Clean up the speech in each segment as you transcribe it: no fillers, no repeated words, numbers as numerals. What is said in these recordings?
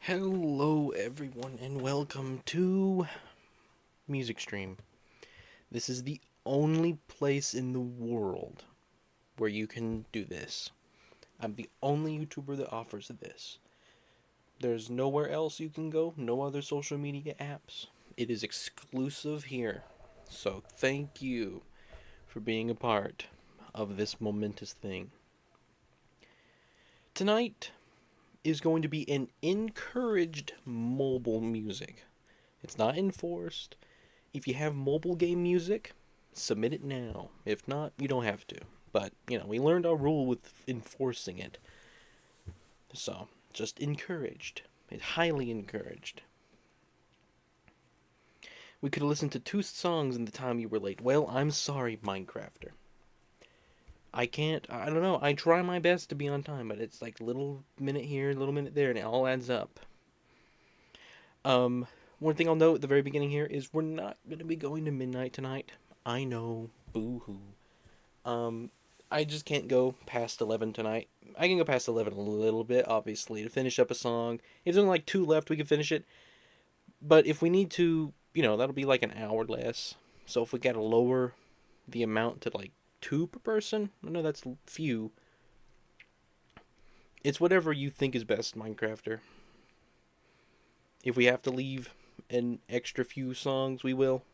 Hello, everyone, and welcome to Music Stream. This is the only place in the world where you can do this. I'm the only YouTuber that offers this. There's nowhere else you can go, no other social media apps. It is exclusive here. So thank you for being a part of this momentous thing. Tonight is going to be an encouraged mobile music. It's not enforced. If you have mobile game music, submit it now. If not, you don't have to. But, we learned our rule with enforcing it. So, just encouraged. It's highly encouraged. We could have listened to 2 songs in the time you were late. Well, I'm sorry, Minecrafter. I don't know, I try my best to be on time, but it's like little minute here, little minute there, and it all adds up. One thing I'll note at the very beginning here is we're not going to be going to midnight tonight. I know, boo-hoo. I just can't go past 11 tonight. I can go past 11 a little bit, obviously, to finish up a song. If there's only like 2 left, we can finish it. But if we need to, that'll be like an hour less. So if we gotta lower the amount to like 2 per person, I know that's few. It's whatever you think is best, Minecrafter. If we have to leave an extra few songs, we will.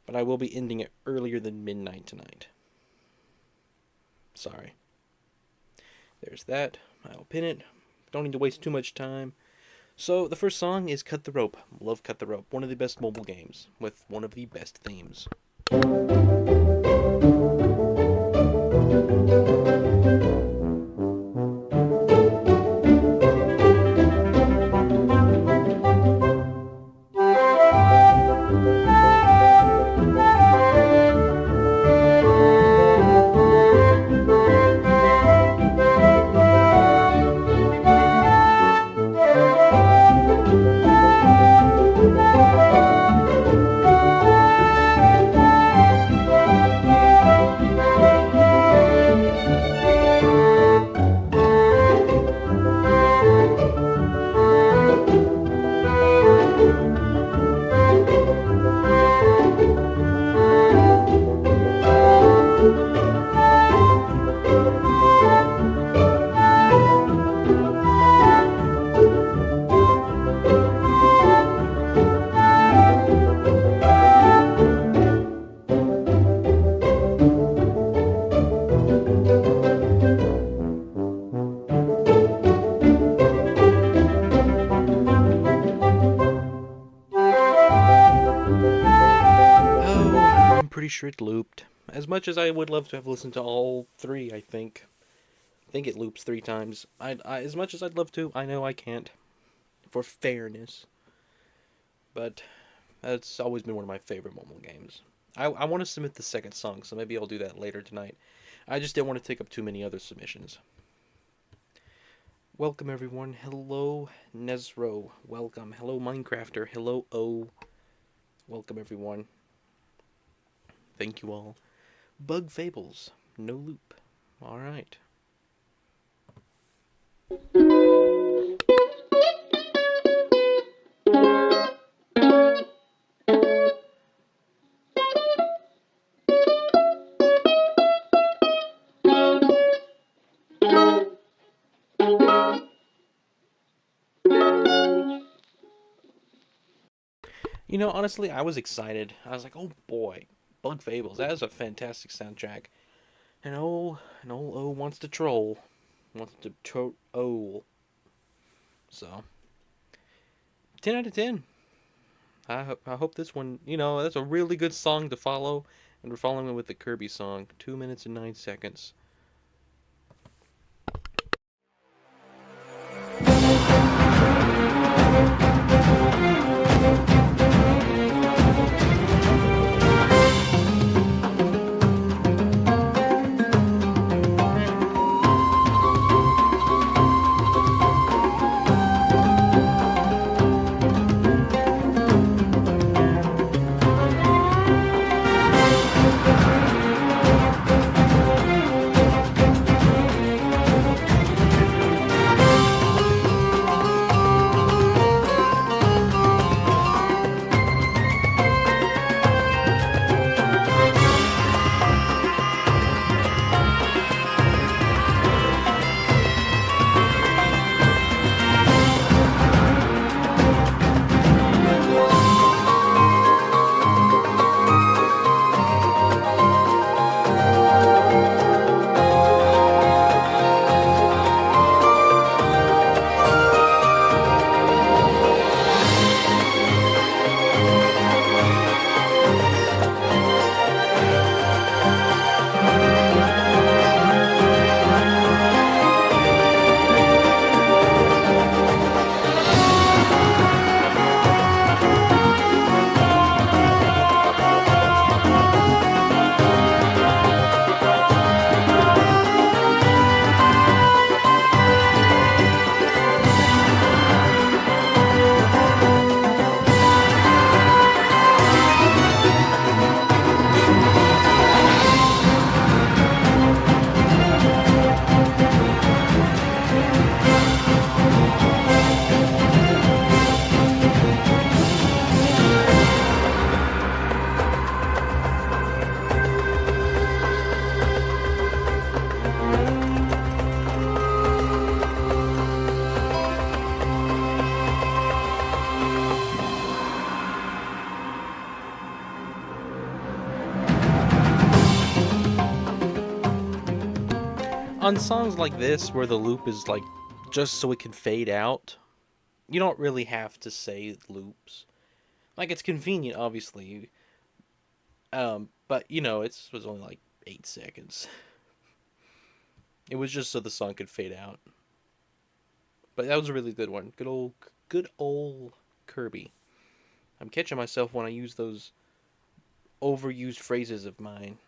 But I will be ending it earlier than midnight tonight. Sorry. There's that. I'll pin it. Don't need to waste too much time. So, the first song is Cut the Rope. Love Cut the Rope. One of the best mobile games, with one of the best themes. Pretty sure it looped. As much as I would love to have listened to all 3, I think it loops 3 times. As much as I'd love to, I know I can't, for fairness. But that's always been one of my favorite mobile games. I want to submit the second song, so maybe I'll do that later tonight. I just didn't want to take up too many other submissions. Welcome everyone. Hello Nezro. Welcome. Hello Minecrafter. Hello O. Welcome everyone. Thank you all. Bug Fables. No loop. Alright. Honestly, I was excited. I was like, oh boy. Bug Fables, that is a fantastic soundtrack. And old O wants to troll. Wants to troll. So, 10 out of 10. I hope this one, that's a really good song to follow. And we're following it with the Kirby song. 2 minutes and 9 seconds. On songs like this, where the loop is like just so it can fade out, you don't really have to say loops. Like, it's convenient, obviously, but you know, it was only like 8 seconds. It was just so the song could fade out. But that was a really good one. Good old Kirby. I'm catching myself when I use those overused phrases of mine.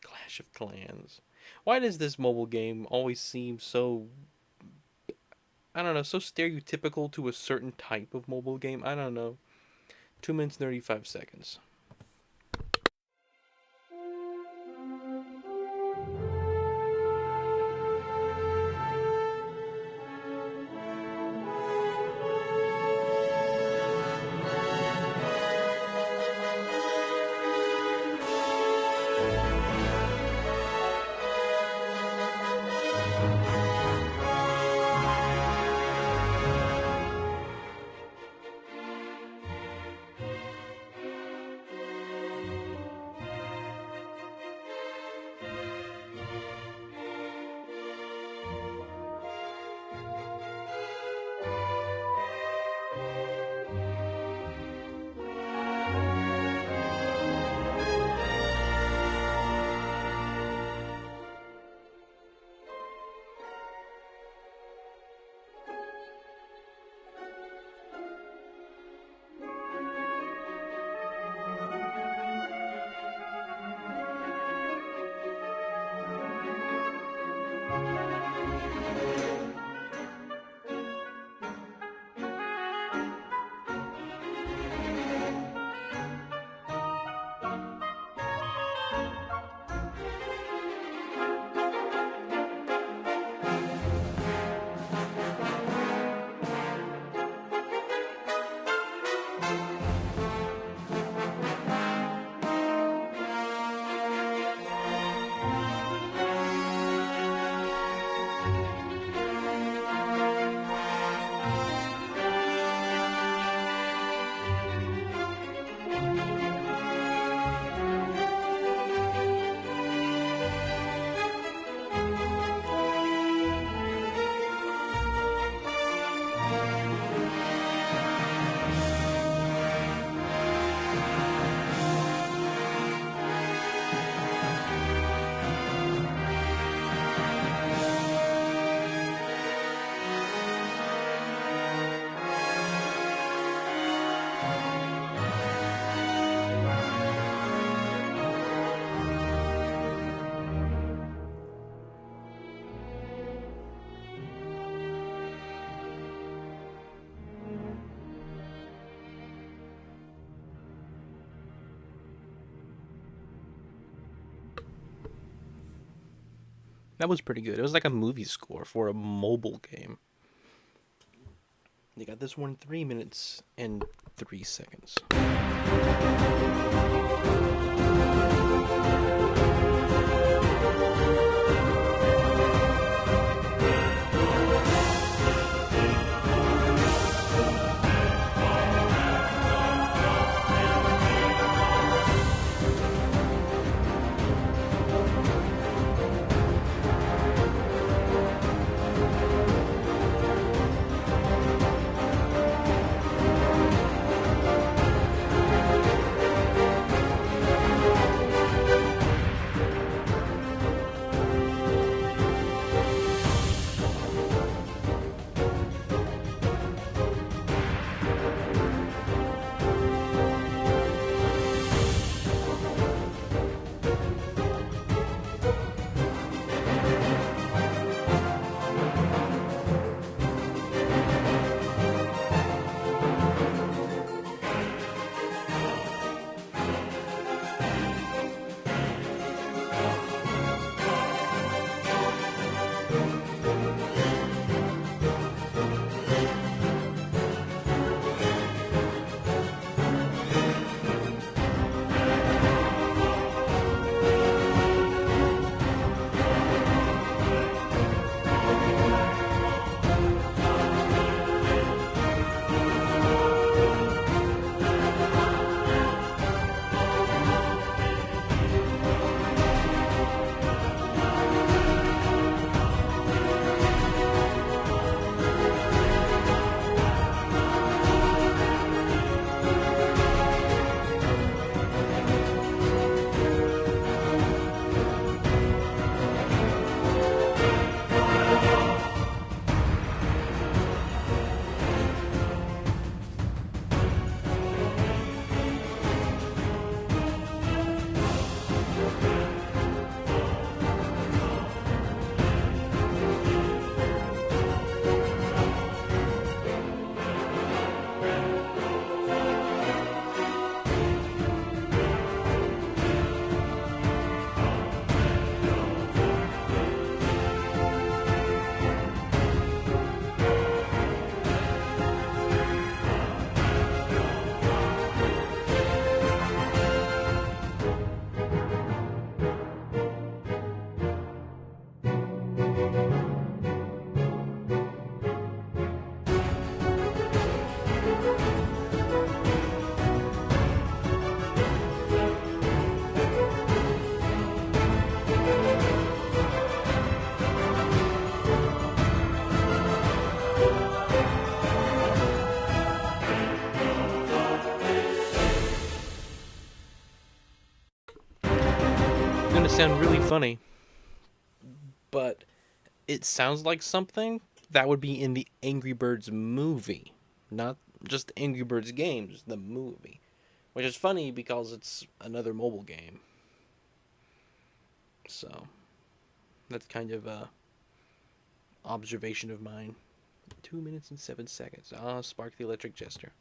Clash of Clans. Why does this mobile game always seem so, I don't know, so stereotypical to a certain type of mobile game? I don't know. 2 minutes 35 seconds. That was pretty good. It was like a movie score for a mobile game. They got this one 3 minutes and 3 seconds. gonna sound really funny, but it sounds like something that would be in the Angry Birds movie, not just Angry Birds games, the movie. Which is funny because it's another mobile game. So, that's kind of a observation of mine. 2 minutes and 7 seconds. Ah, Spark the Electric Jester.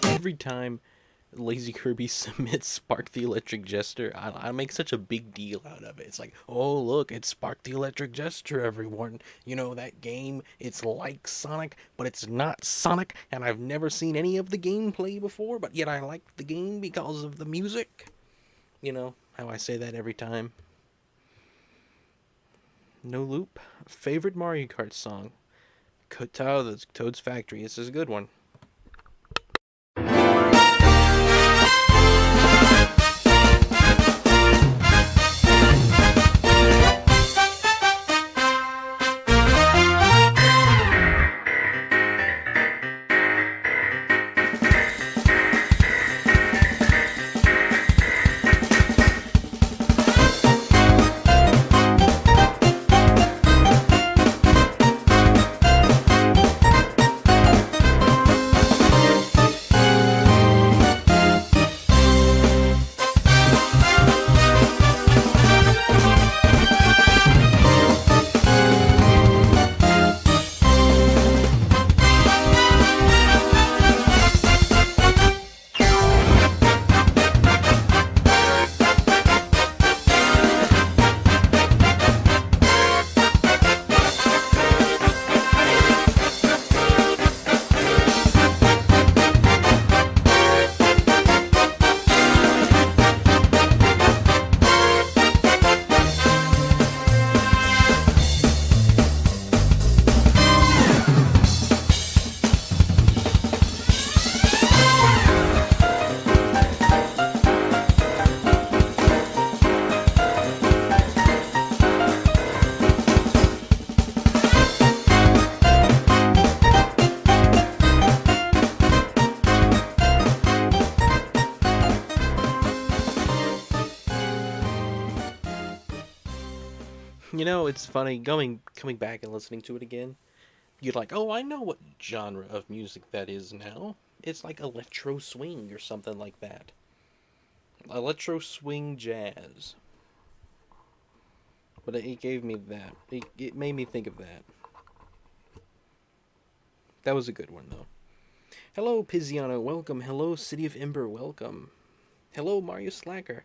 Every time Lazy Kirby submits Spark the Electric Jester, I make such a big deal out of it. It's like, oh, look, it's Spark the Electric Jester, everyone. You know, that game, it's like Sonic, but it's not Sonic, and I've never seen any of the gameplay before, but yet I like the game because of the music. You know, how I say that every time. No Loop. Favorite Mario Kart song? Toad's Factory. This is a good one. You know, it's funny coming back and listening to it again. You're like, oh, I know what genre of music that is now. It's like electro swing or something like that. Electro swing jazz. But it gave me that. It made me think of that. That was a good one, though. Hello, Pizziano, welcome. Hello, City of Ember, welcome. Hello, Mario Slacker.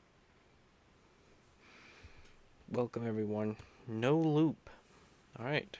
Welcome, everyone. No loop. Alright.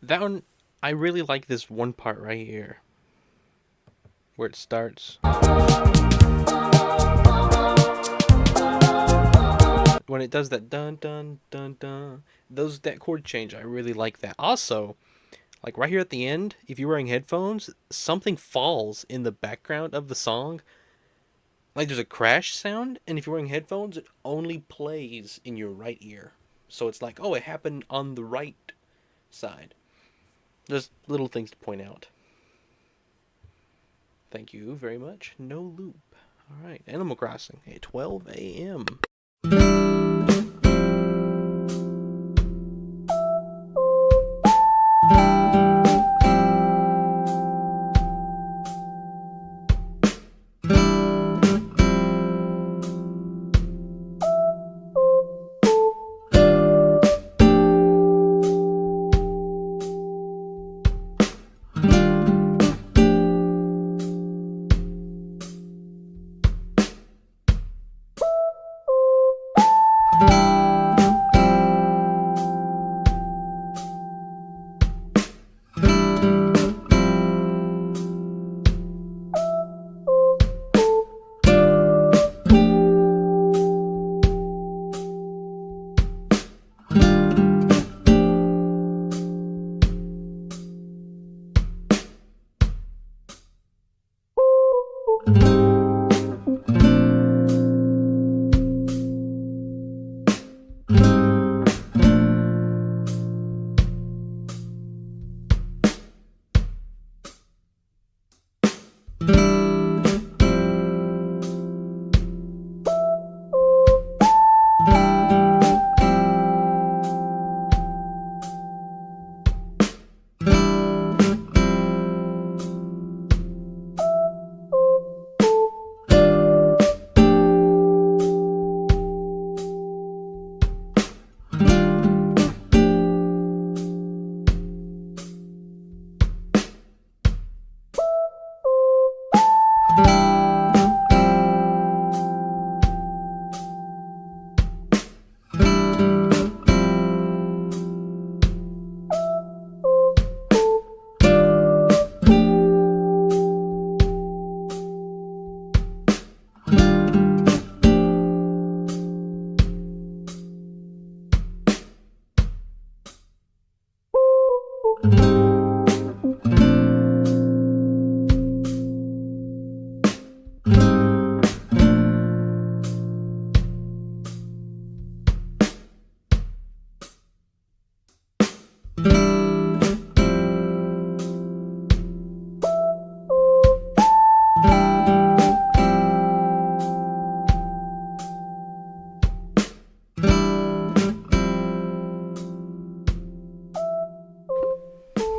That one, I really like this one part right here. Where it starts. When it does that dun dun dun dun, that chord change, I really like that. Also, like right here at the end, if you're wearing headphones, something falls in the background of the song. Like there's a crash sound, and if you're wearing headphones, it only plays in your right ear. So it's like, oh, it happened on the right side. Just little things to point out. Thank you very much. No loop. Alright, Animal Crossing at 12 a.m.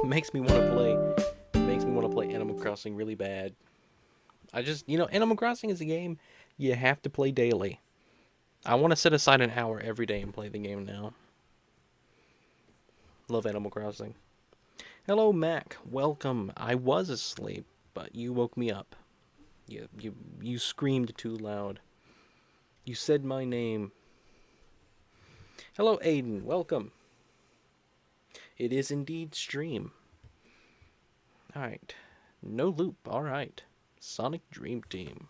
Makes me want to play Animal Crossing really bad. Animal Crossing is a game you have to play daily. I want to set aside an hour every day and play the game now. Love Animal Crossing. Hello, Mac. Welcome. I was asleep, but you woke me up. You screamed too loud. You said my name. Hello, Aiden. Welcome. It is indeed stream. Alright. No loop. Alright. Sonic Dream Team.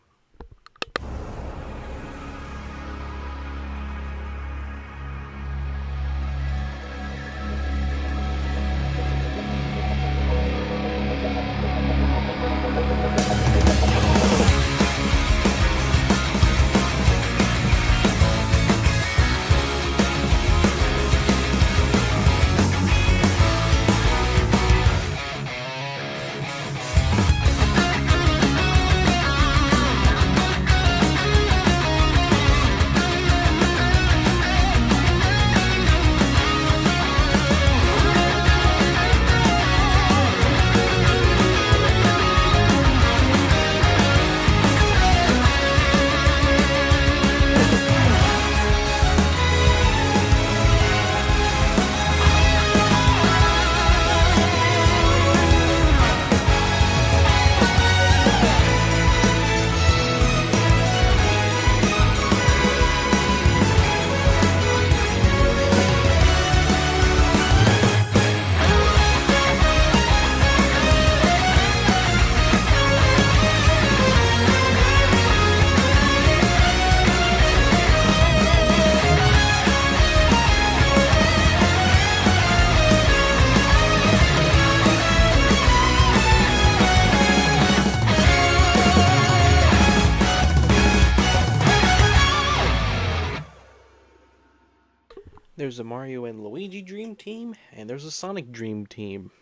There's a Mario and Luigi Dream Team, and there's a Sonic Dream Team.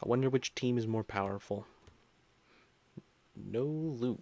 I wonder which team is more powerful. No loop.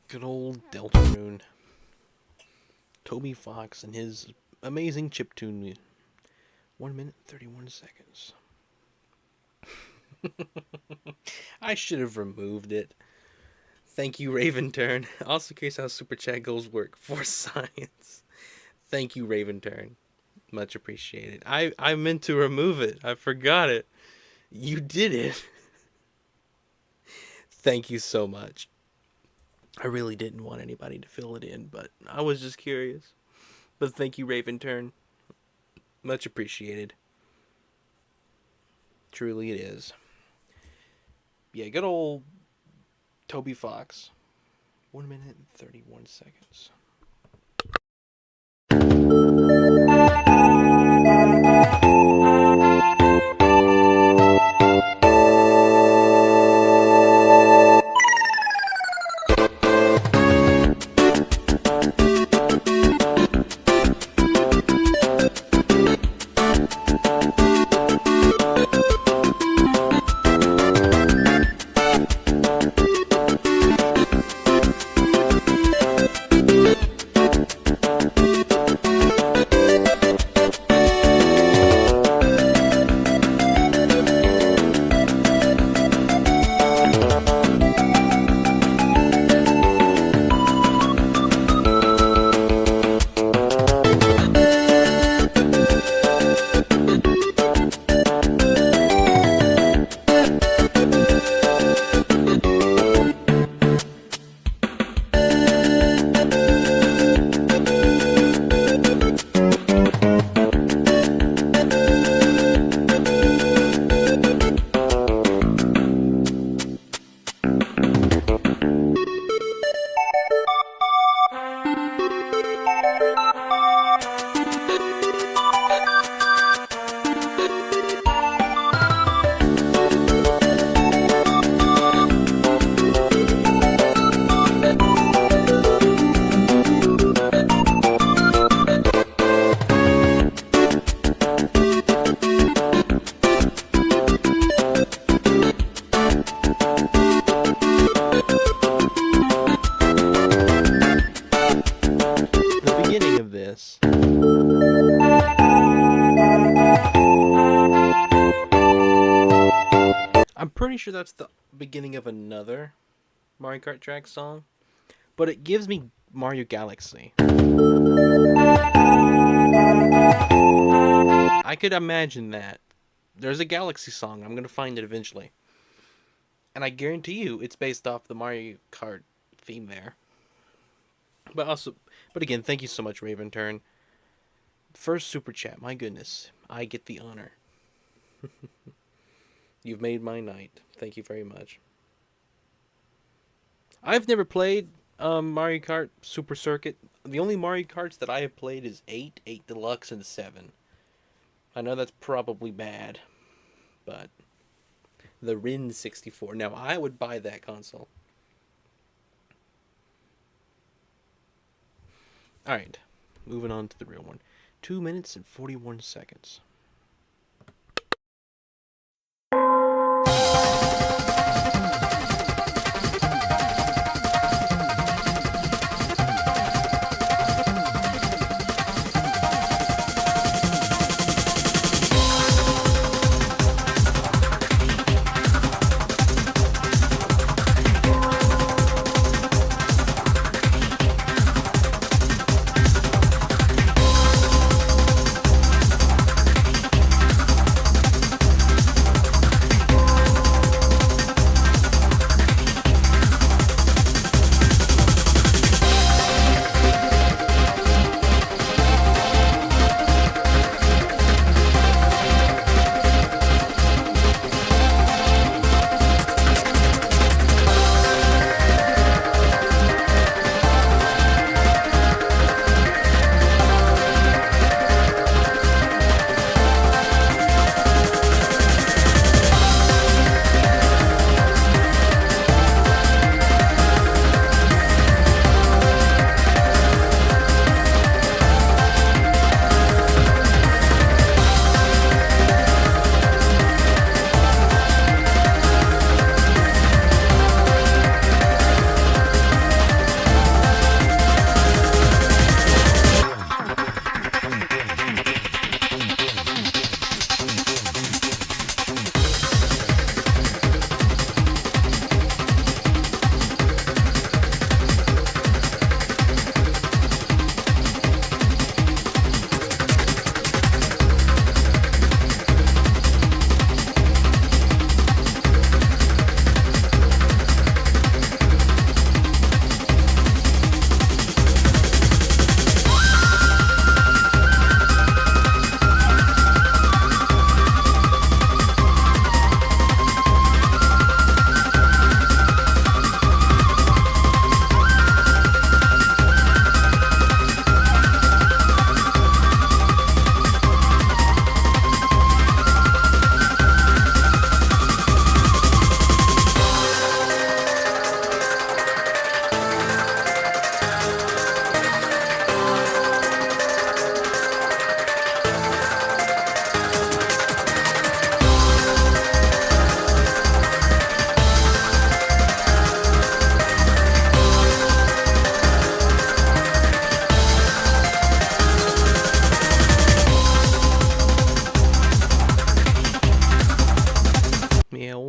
Good old Deltarune. Toby Fox and his amazing chiptune. 1 minute, 31 seconds. I should have removed it. Thank you, Raven Turn. Also curious how Super Chat goals work for science. Thank you, Raven Turn. Much appreciated. I meant to remove it. I forgot it. You did it. Thank you so much. I really didn't want anybody to fill it in, but I was just curious. But thank you, Raven Turn. Much appreciated. Truly it is. Yeah, good old Toby Fox. 1 minute and 31 seconds. that's the beginning of another Mario Kart track song, but it gives me Mario Galaxy. I could imagine that. There's a Galaxy song. I'm going to find it eventually. And I guarantee you it's based off the Mario Kart theme there. But again, thank you so much, Raven Turn. First super chat. My goodness. I get the honor. You've made my night. Thank you very much. I've never played Mario Kart Super Circuit. The only Mario Karts that I have played is 8, 8 Deluxe, and 7. I know that's probably bad, but the Rin 64. Now, I would buy that console. Alright, moving on to the real one. 2 minutes and 41 seconds.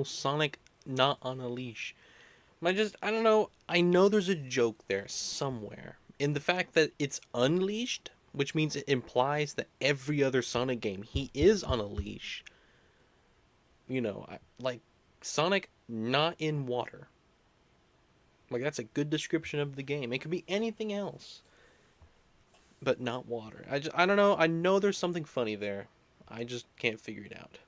Sonic not on a leash. I don't know. I know there's a joke there somewhere in the fact that it's unleashed, which means it implies that every other Sonic game he is on a leash. You know, like Sonic not in water. Like that's a good description of the game. It could be anything else, but not water. I don't know. I know there's something funny there. I just can't figure it out.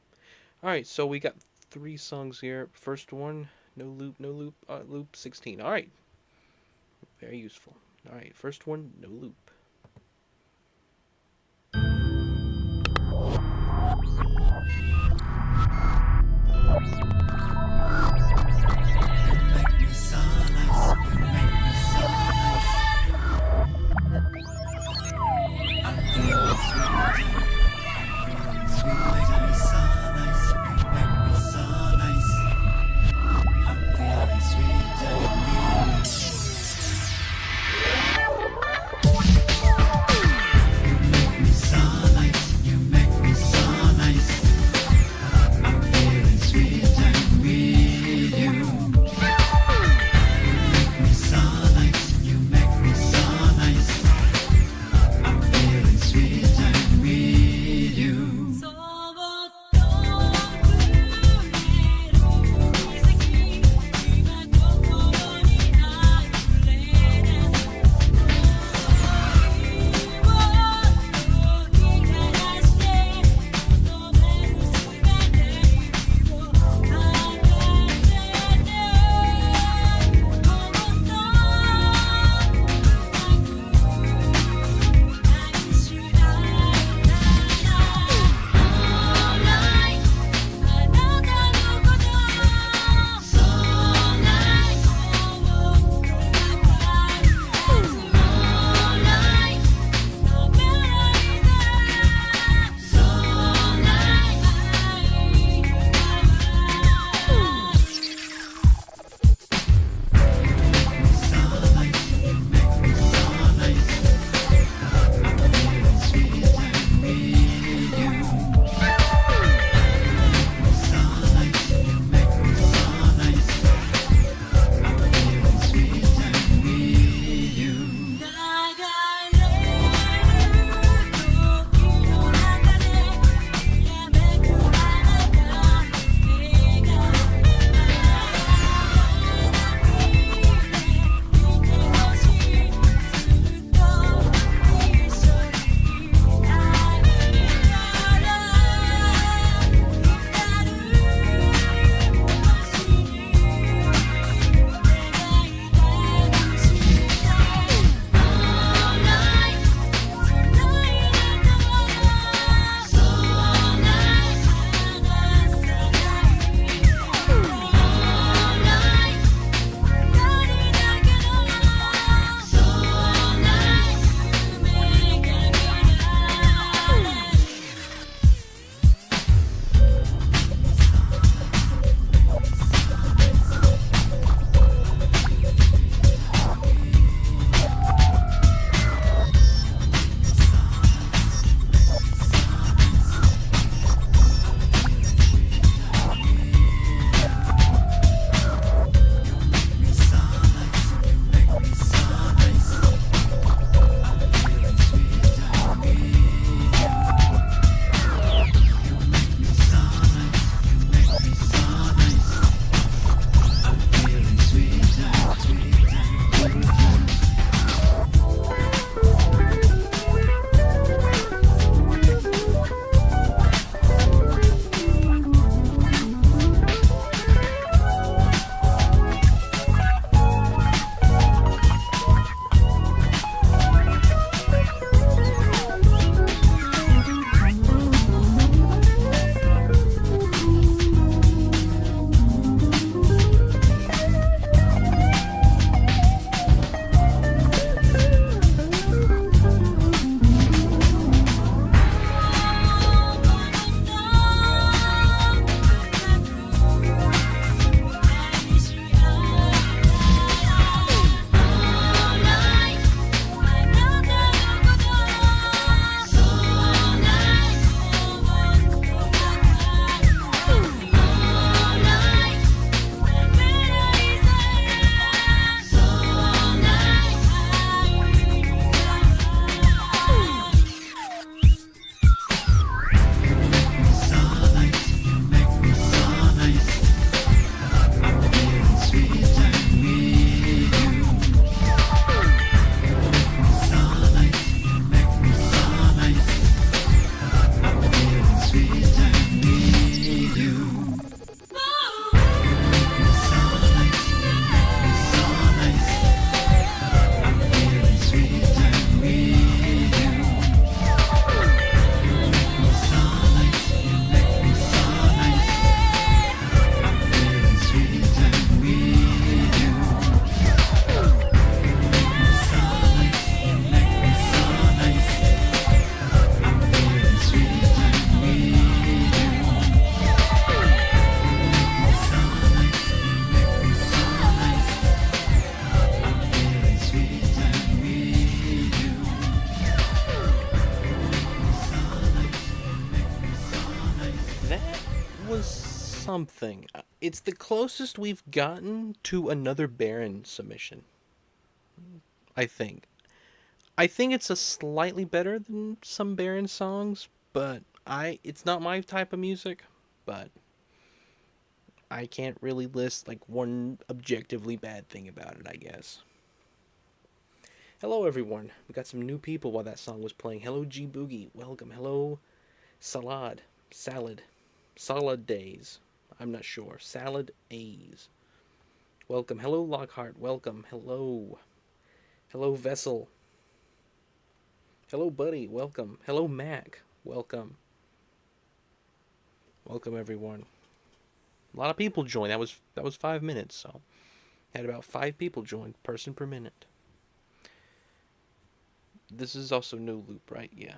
All right, so we got 3 songs here. First one, no loop, loop 16. All right. Very useful. All right, first one, no loop. something. It's the closest we've gotten to another Baron submission, I think. I think it's a slightly better than some Baron songs, but it's not my type of music, but I can't really list like one objectively bad thing about it, I guess. Hello everyone. We got some new people while that song was playing. Hello G Boogie. Welcome. Hello Salad. Salad Days. I'm not sure. Salad A's. Welcome. Hello Lockhart. Welcome. Hello. Hello Vessel. Hello Buddy. Welcome. Hello Mac. Welcome. Welcome everyone. A lot of people joined. That was 5 minutes, so had about 5 people join, person per minute. This is also no loop, right? Yeah.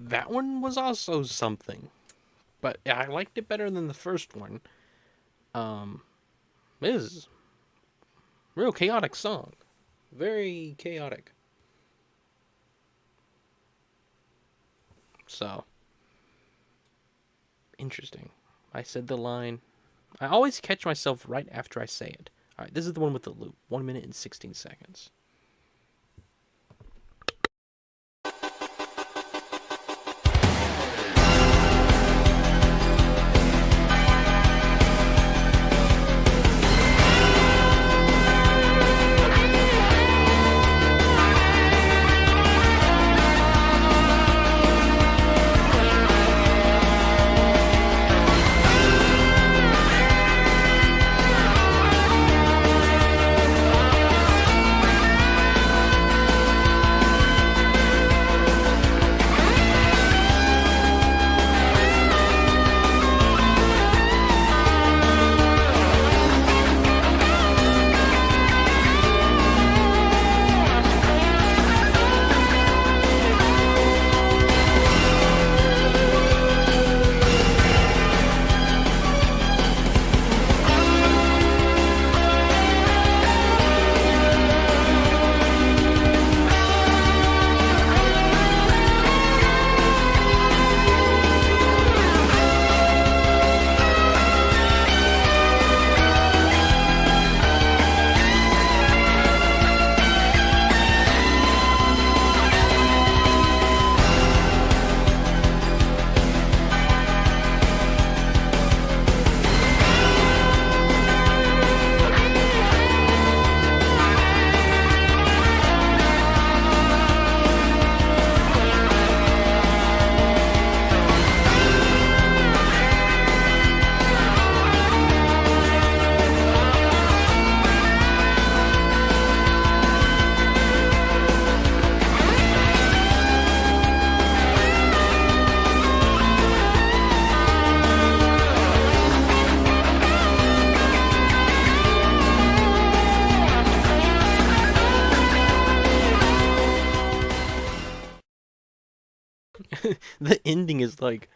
That one was also something, but I liked it better than the first one. It is a real chaotic song, very chaotic. So interesting. I said the line. I always catch myself right after I say it. All right, this is the one with the loop. 1 minute and 16 seconds. The ending is like,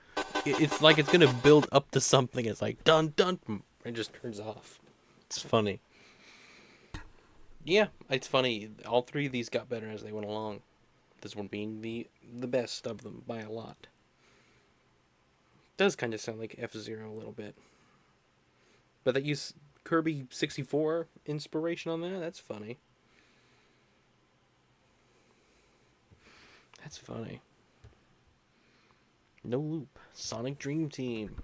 it's like it's gonna build up to something. It's like dun dun, it just turns off. It's funny. Yeah, it's funny. All three of these got better as they went along. This one being the best of them by a lot. Does kind of sound like F-Zero a little bit. But they use Kirby 64 inspiration on that? That's funny. That's funny. No loop. Sonic Dream Team.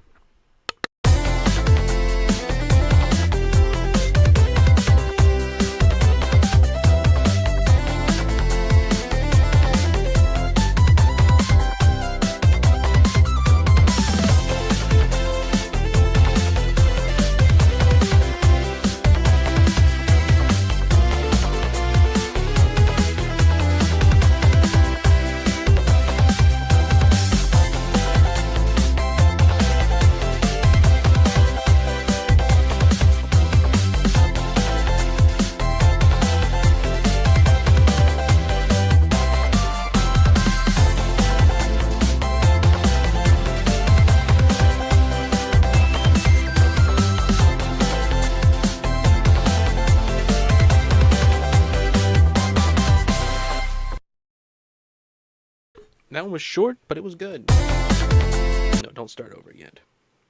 That one was short, but it was good. No, don't start over yet.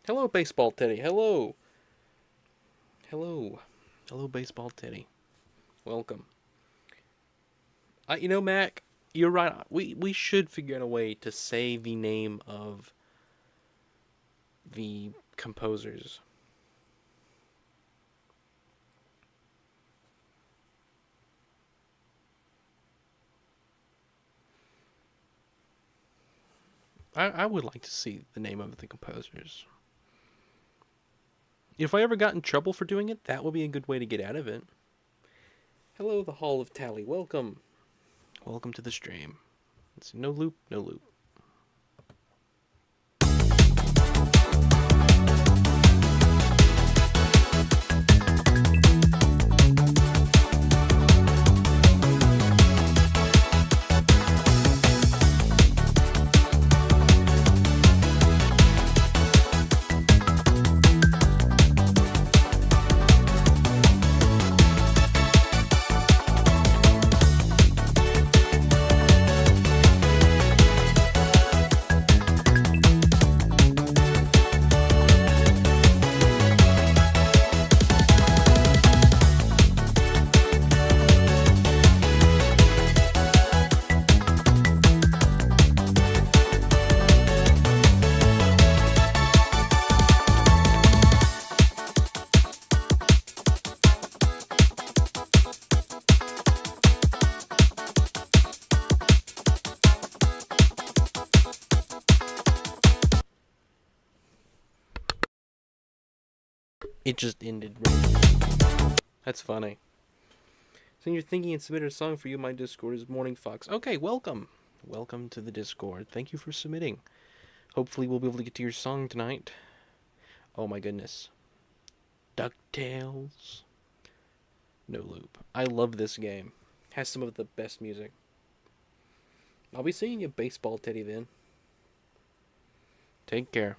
Hello, Baseball Teddy. Hello. Hello. Hello, Baseball Teddy. Welcome. You know, Mac, you're right. We should figure out a way to say the name of the composers. I would like to see the name of the composers. If I ever got in trouble for doing it, that would be a good way to get out of it. Hello, the Hall of Tally. Welcome. Welcome to the stream. It's no loop, no loop. It just ended. That's funny. So you're thinking and submitted a song for you. My Discord is Morning Fox. Okay, welcome. Welcome to the Discord. Thank you for submitting. Hopefully we'll be able to get to your song tonight. Oh my goodness. DuckTales. No loop. I love this game. Has some of the best music. I'll be seeing you, Baseball Teddy, then. Take care.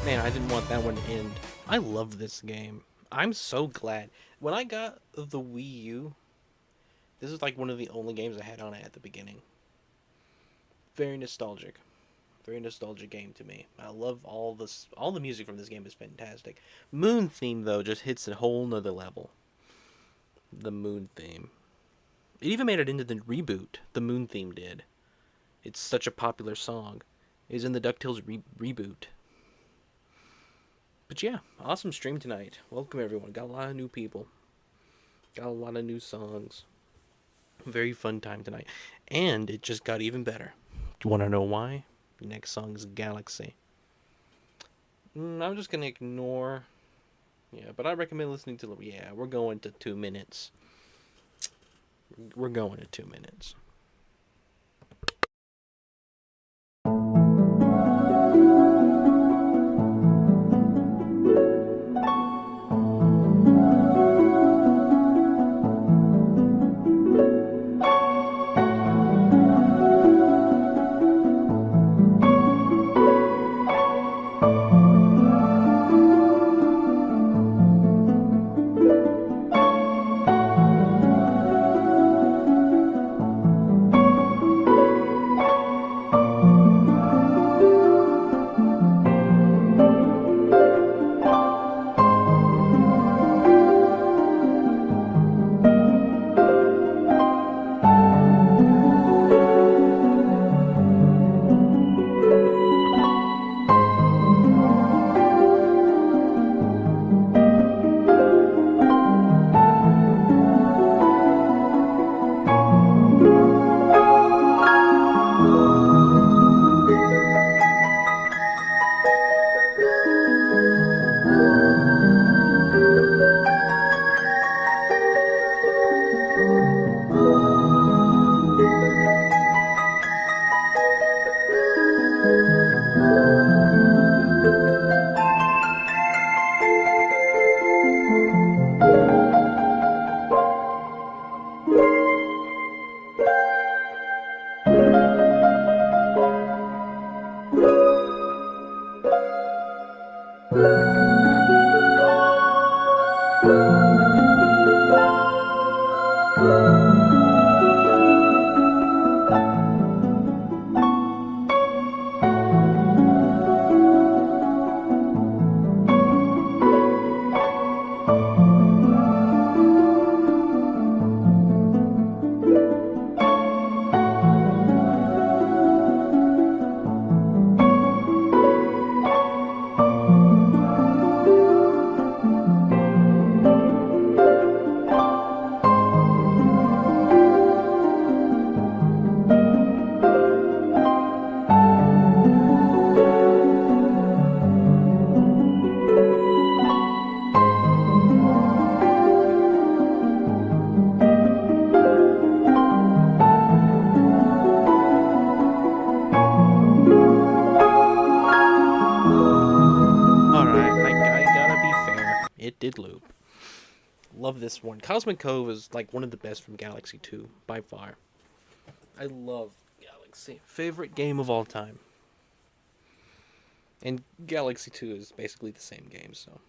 Man, I didn't want that one to end. I love this game. I'm so glad. When I got the Wii U, this is like one of the only games I had on it at the beginning. Very nostalgic. Very nostalgic game to me. I love all this. All the music from this game is fantastic. Moon theme, though, just hits a whole nother level. The Moon theme. It even made it into the reboot. The Moon theme did. It's such a popular song. It's in the DuckTales reboot. But yeah, awesome stream tonight. Welcome everyone. Got a lot of new people. Got a lot of new songs. Very fun time tonight. And it just got even better. Do you want to know why? The next song is Galaxy. I'm just going to ignore... Yeah, but I recommend listening to... Yeah, we're going to 2 minutes. We're going to 2 minutes. This one. Cosmic Cove is like one of the best from Galaxy 2 by far. I love Galaxy. Favorite game of all time. And Galaxy 2 is basically the same game, so.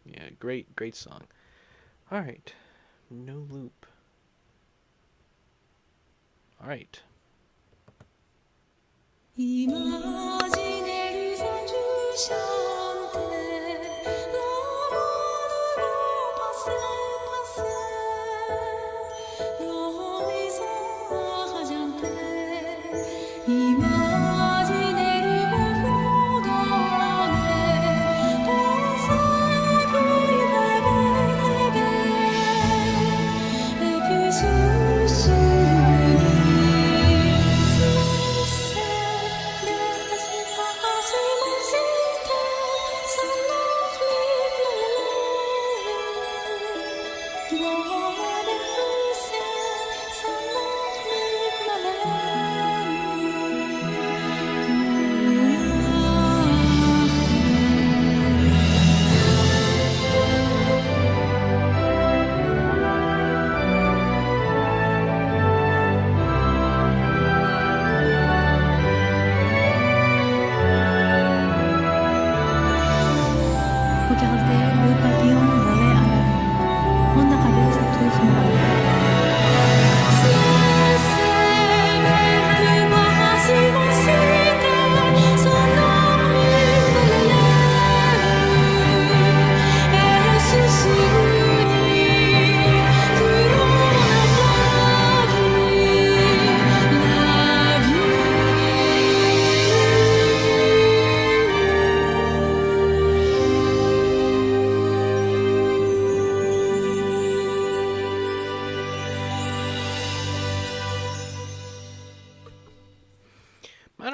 Yeah, great song. Alright. No loop. Alright. Imaginer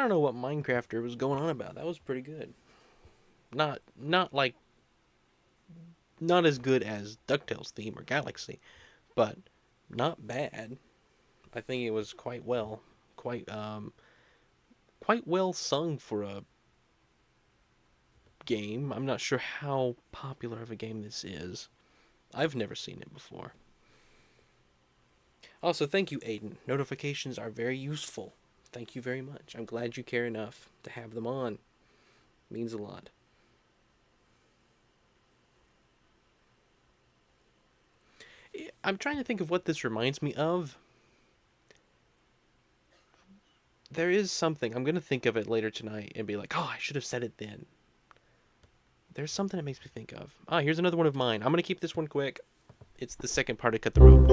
don't know what Minecrafter was going on about. That was pretty good. Not like not as good as DuckTales theme or Galaxy, but not bad. I think it was quite well sung for a game. I'm not sure how popular of a game this is. I've never seen it before. Also, thank you, Aiden. Notifications are very useful. Thank you very much. I'm glad you care enough to have them on. It means a lot. I'm trying to think of what this reminds me of. There is something. I'm going to think of it later tonight and be like, oh, I should have said it then. There's something it makes me think of. Ah, here's another one of mine. I'm going to keep this one quick. It's the second part of Cut the Rope.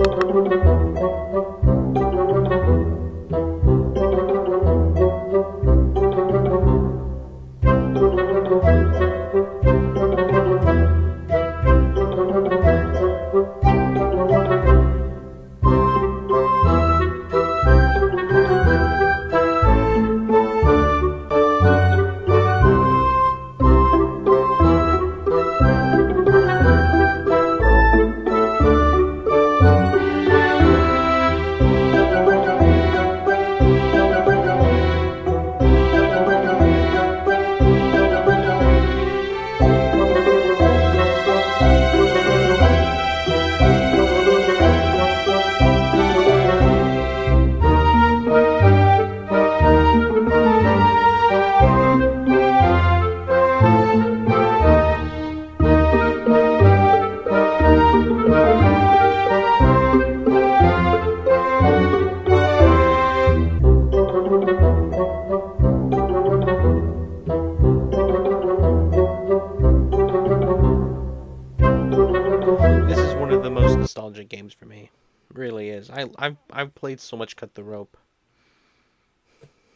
This is one of the most nostalgic games for me. It really is. I've played so much Cut the Rope.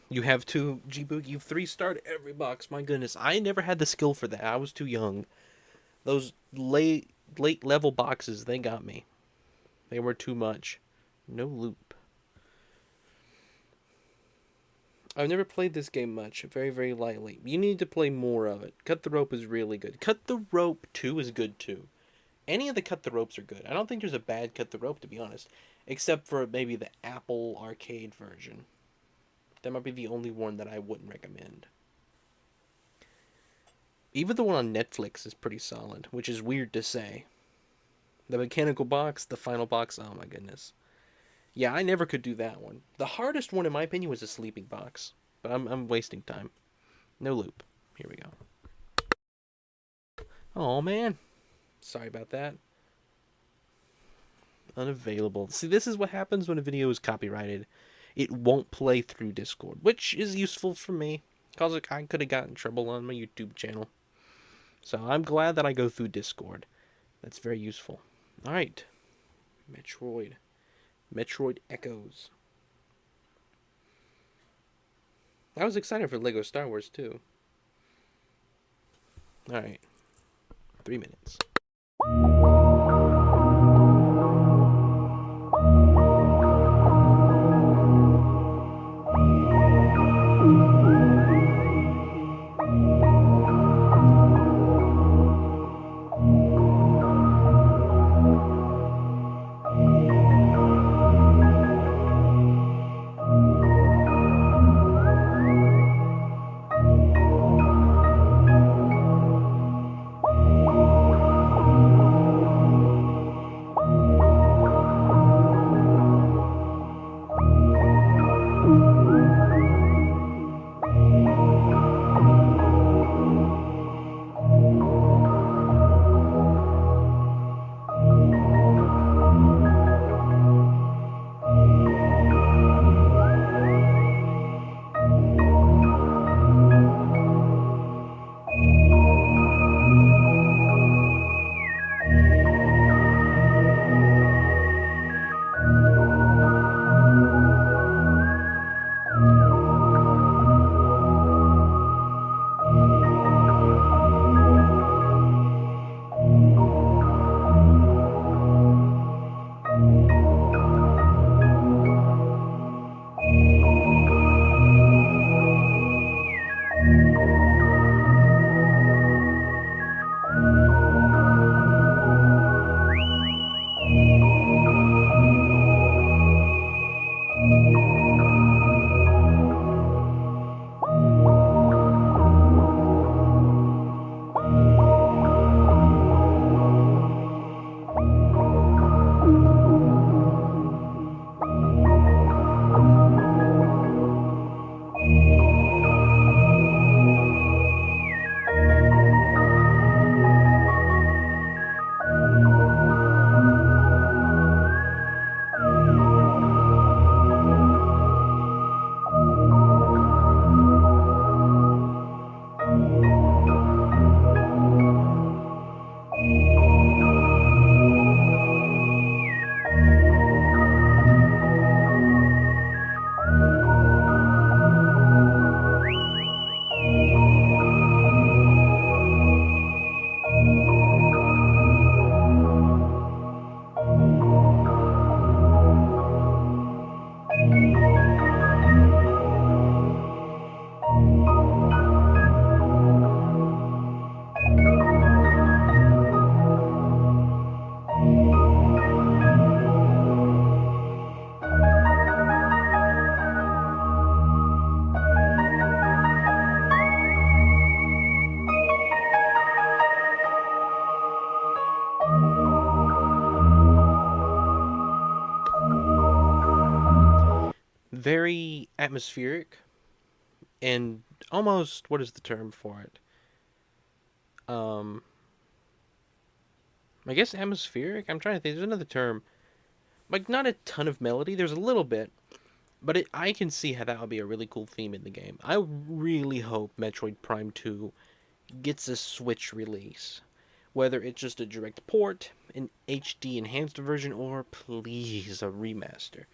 You have two, G-Boog, you've 3-starred every box. My goodness, I never had the skill for that. I was too young. Those late level boxes, they got me. They were too much. No loop. I've never played this game much. Very, very lightly. You need to play more of it. Cut the Rope is really good. Cut the Rope 2 is good too. Any of the Cut the Ropes are good. I don't think there's a bad Cut the Rope, to be honest. Except for maybe the Apple arcade version. That might be the only one that I wouldn't recommend. Even the one on Netflix is pretty solid, which is weird to say. The mechanical box, the final box, oh my goodness. Yeah, I never could do that one. The hardest one, in my opinion, was a sleeping box. But I'm wasting time. No loop. Here we go. Oh man. Sorry about that. Unavailable. See, this is what happens when a video is copyrighted. It won't play through Discord, which is useful for me, because I could have gotten in trouble on my YouTube channel. So I'm glad that I go through Discord. That's very useful. Alright. Metroid. Metroid Echoes. I was excited for Lego Star Wars, too. Alright. 3 minutes. very atmospheric and almost, what is the term for it? Um, I guess atmospheric. I'm trying to think. There's another term. Like not a ton of melody. There's a little bit, but I can see how that would be a really cool theme in the game. I really hope Metroid Prime 2 gets a Switch release. Whether it's just a direct port, an HD enhanced version, or please a remaster.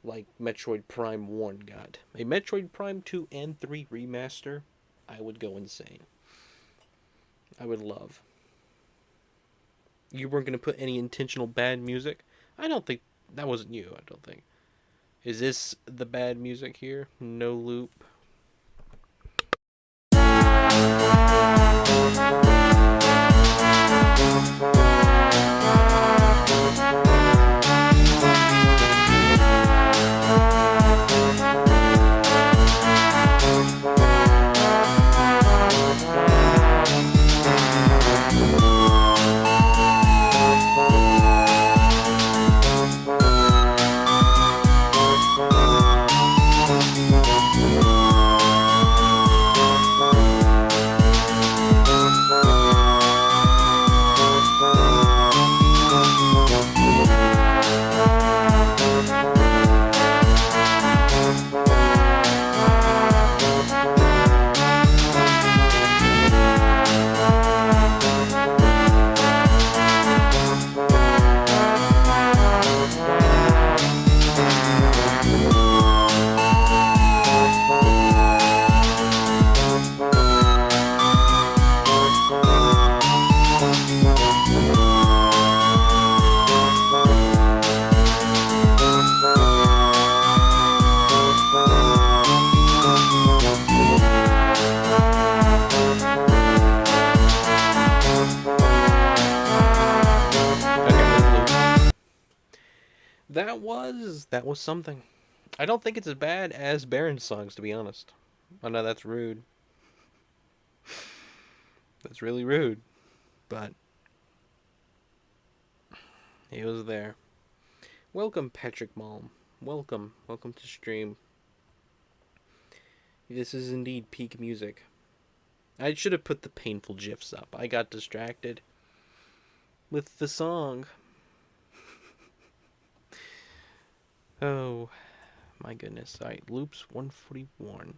Like Metroid Prime 1 got. A Metroid Prime 2 and 3 remaster, I would go insane. I would love. You weren't going to put any intentional bad music? I don't think that wasn't you, I don't think. Is this the bad music here? No loop. That was something. I don't think it's as bad as Baron's songs, to be honest. I know that's rude. That's really rude. But he was there. Welcome, Patrick Malm. Welcome. Welcome to stream. This is indeed peak music. I should have put the painful GIFs up. I got distracted with the song. Oh, my goodness. Alright, loops 141.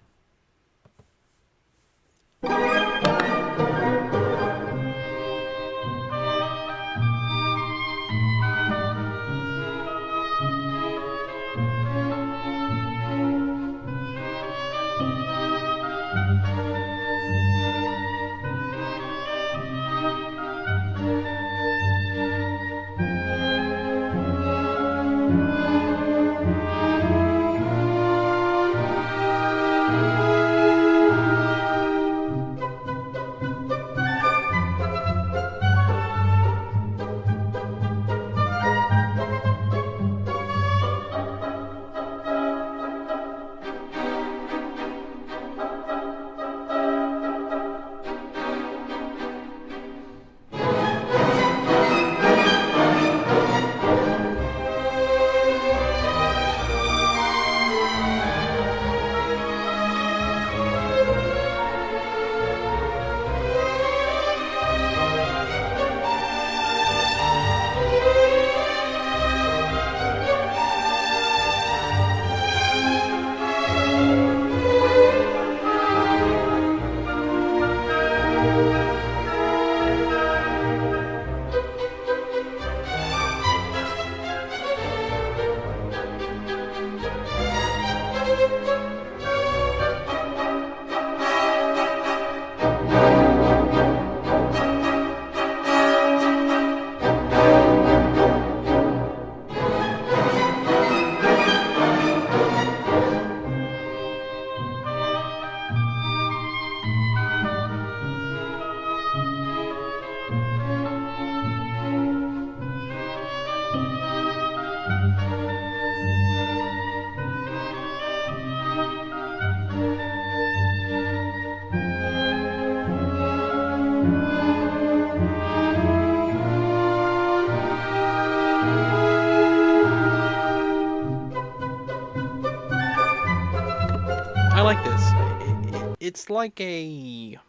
It's like a...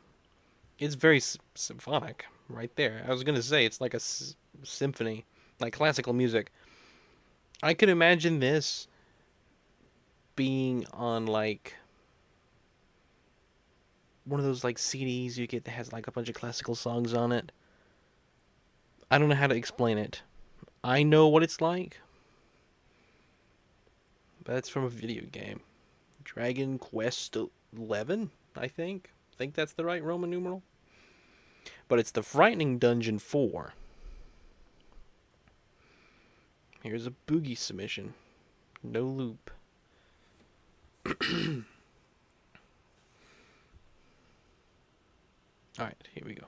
It's very symphonic, right there. I was gonna say, it's like a symphony, like classical music. I could imagine this being on, like, one of those, like, CDs you get that has, like, a bunch of classical songs on it. I don't know how to explain it. I know what it's like, but it's from a video game. Dragon Quest 11, I think. I think that's the right Roman numeral. But it's the Frightening Dungeon 4. Here's a boogie submission. No loop. Alright, here we go.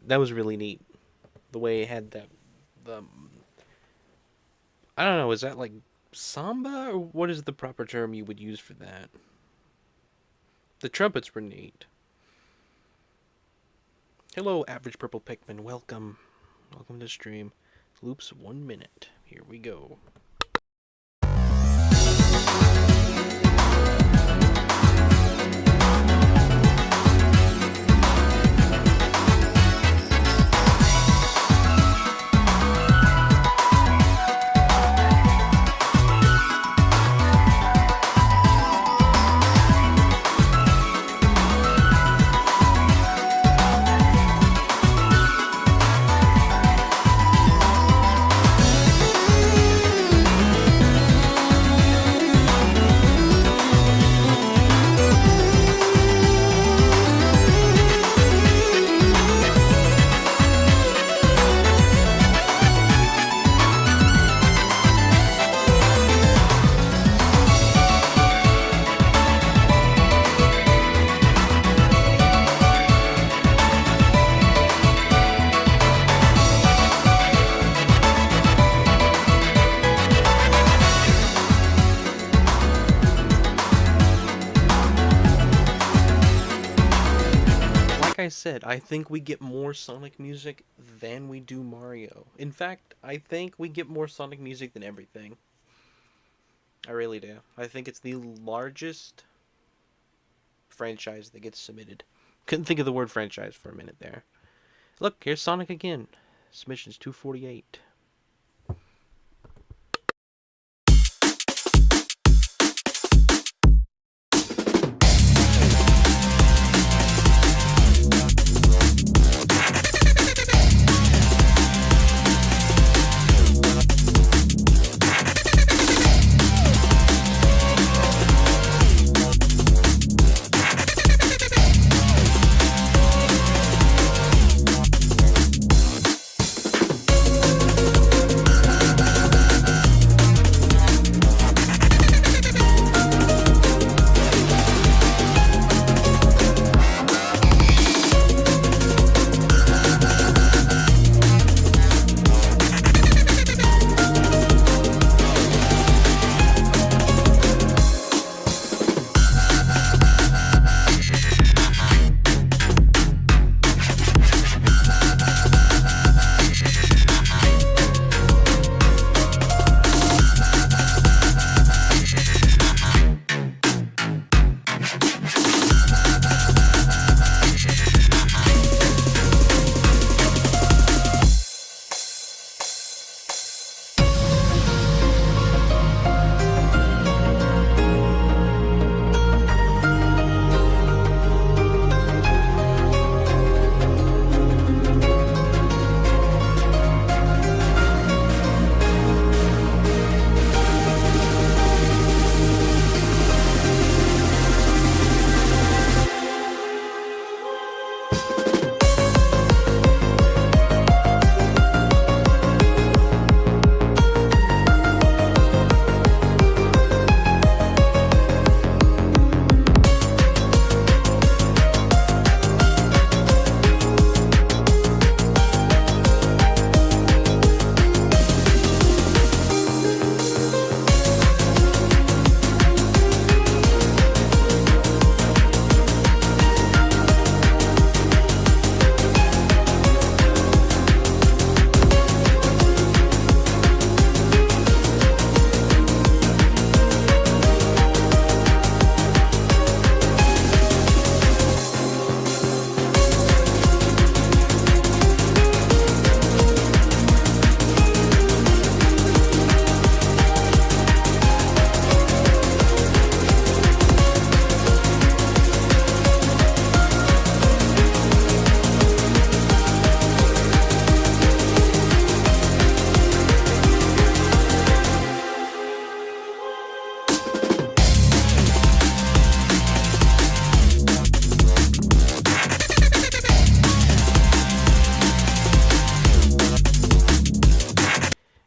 That was really neat. The way it had that, the, I don't know, is that like samba, or what is the proper term you would use for that? The trumpets were neat. Hello, Average Purple Pikmin. Welcome. Welcome to stream. Loops 1 minute. Here we go. said, I think we get more Sonic music than we do Mario. In fact, I think we get more Sonic music than everything. I really do. I think it's the largest franchise that gets submitted. Couldn't think of the word franchise for a minute there. Look, here's Sonic again. Submissions 248.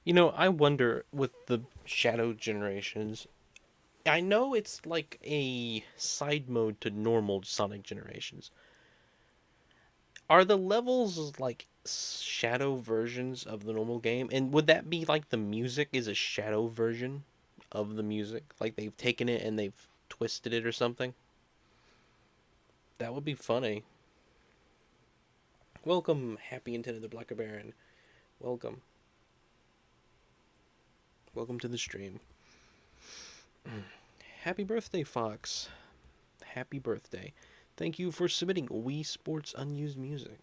You know, I wonder with the Shadow Generations. I know it's like a side mode to normal Sonic Generations. Are the levels like shadow versions of the normal game? And would that be like the music is a shadow version of the music? Like they've taken it and they've twisted it or something? That would be funny. Welcome, Happy Intended the Black Baron. Welcome. Welcome to the stream. Happy birthday, Fox. Happy birthday. Thank you for submitting Wii Sports Unused Music.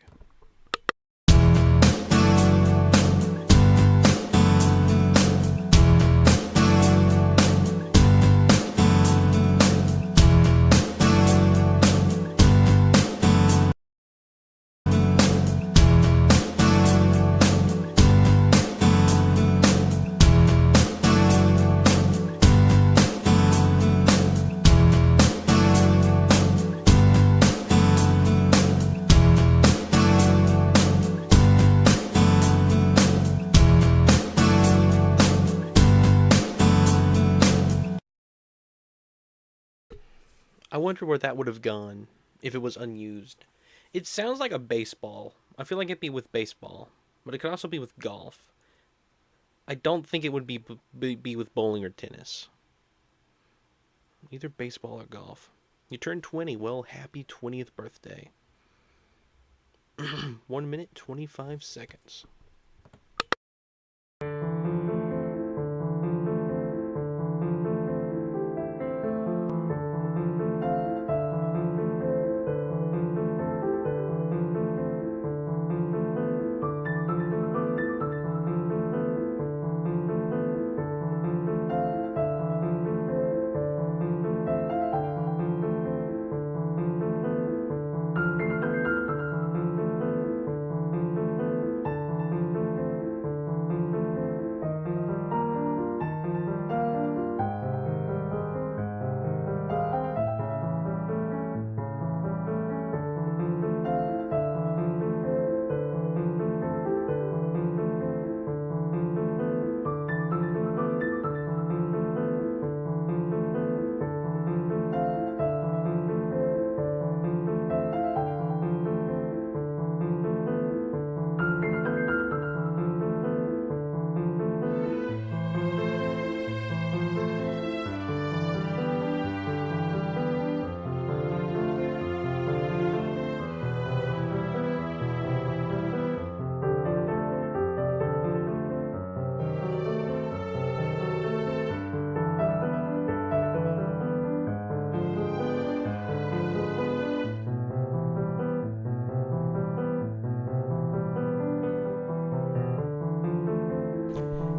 I wonder where that would have gone if it was unused. It sounds like a baseball. I feel like it'd be with baseball, but it could also be with golf. I don't think it would be with bowling or tennis. Either baseball or golf. You turned 20. Well, happy 20th birthday. 1 minute, 25 seconds.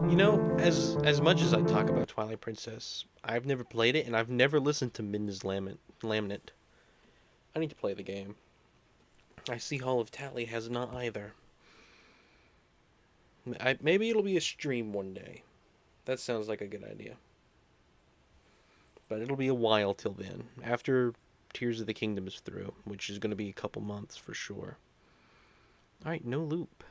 You know, as much as I talk about Twilight Princess, I've never played it, and I've never listened to Midna's Laminate. I need to play the game. I see Hall of Tally has not either. Maybe it'll be a stream one day. That sounds like a good idea. But it'll be a while till then. After Tears of the Kingdom is through, which is going to be a couple months for sure. Alright, no loop.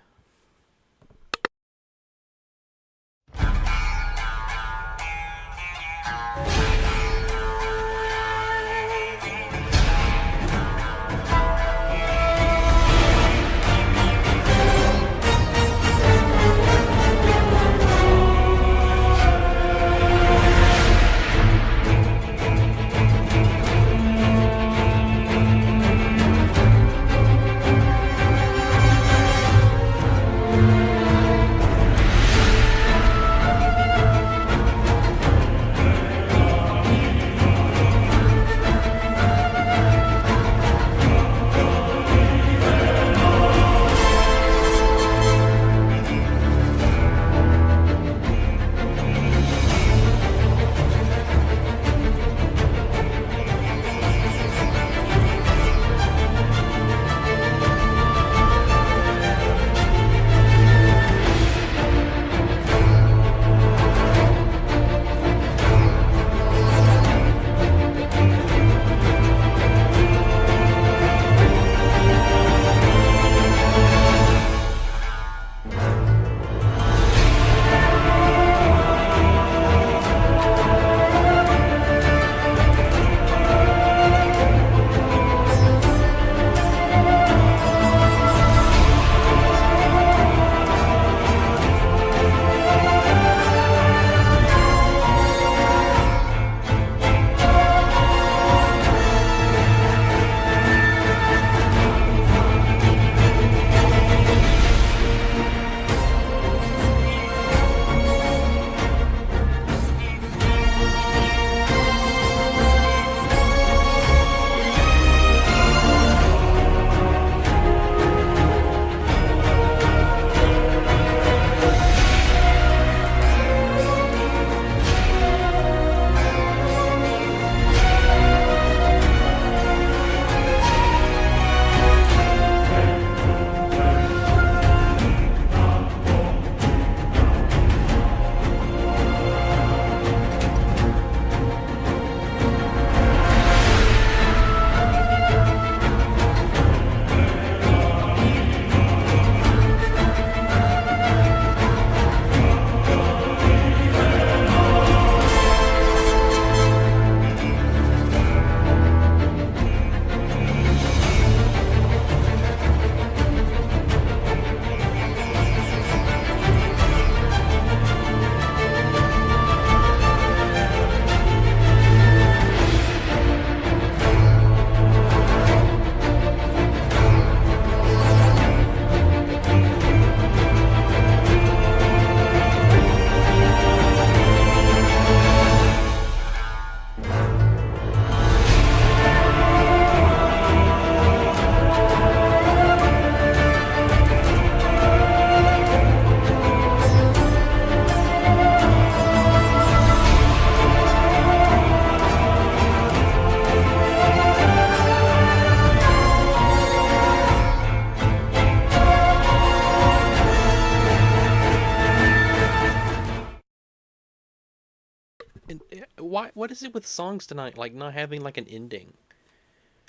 Why? What is it with songs tonight? Like not having like an ending.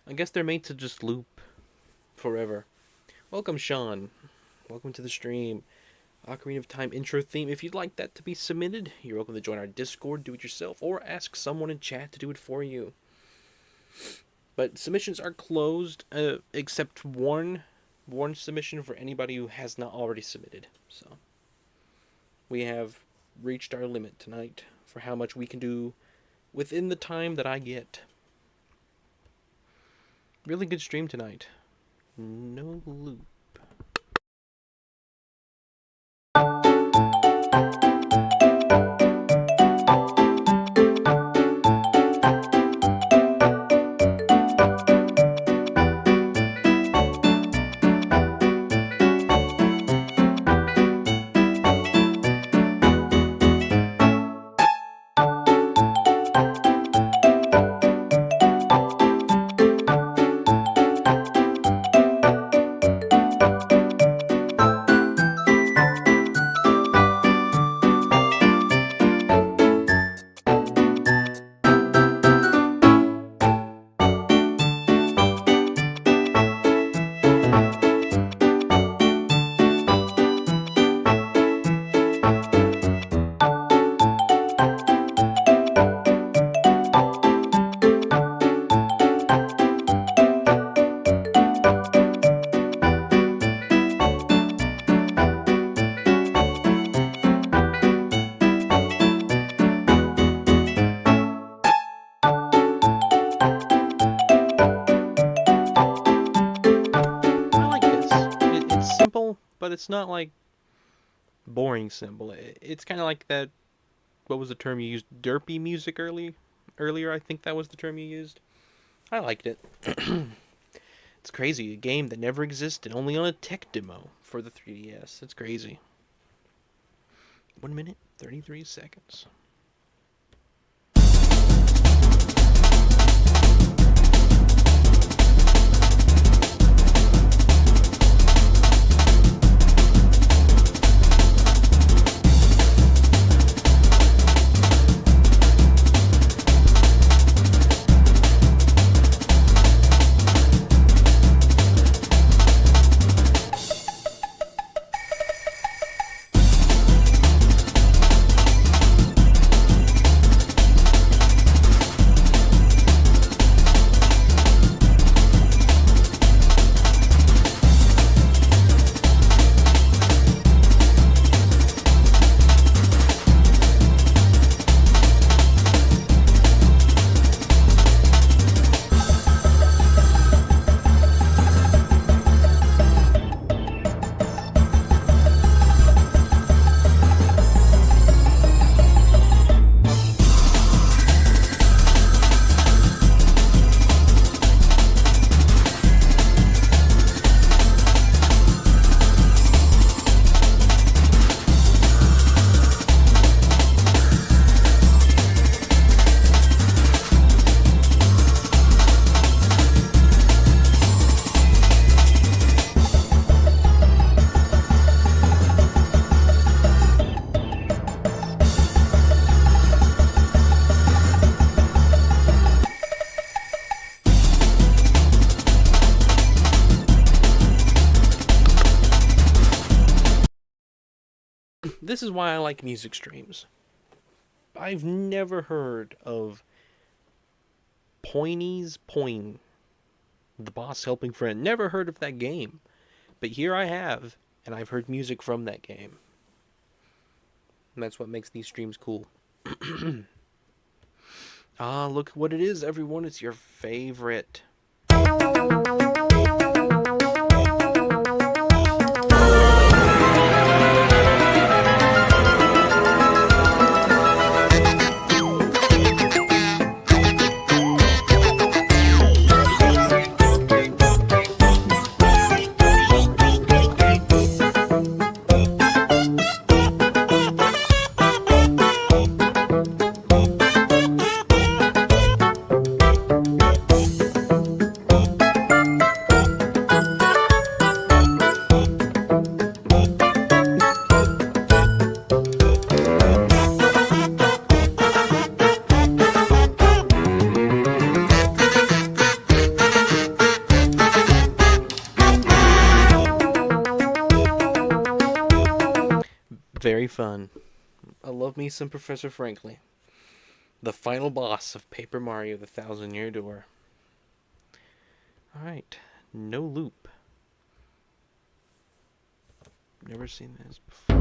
I guess they're made to just loop forever. Welcome, Sean. Welcome to the stream. Ocarina of Time intro theme. If you'd like that to be submitted, you're welcome to join our Discord, do it yourself, or ask someone in chat to do it for you. But submissions are closed, except one submission for anybody who has not already submitted. So we have reached our limit tonight for how much we can do within the time that I get. Really good stream tonight. No loop. But it's not like boring simple. It's kind of like that. What was the term you used? Derpy music earlier. I think that was the term you used. I liked it. It's crazy. A game that never existed, only on a tech demo for the 3DS. It's crazy. 1 minute, 33 seconds. This is why I like music streams. I've never heard of Poiny's Poin, the boss helping friend. Never heard of that game. But here I have, and I've heard music from that game. And that's what makes these streams cool. Ah, look what it is, everyone. It's your favorite. Very fun. I love me some Professor Frankly. The final boss of Paper Mario: The Thousand-Year Door. Alright, no loop. Never seen this before.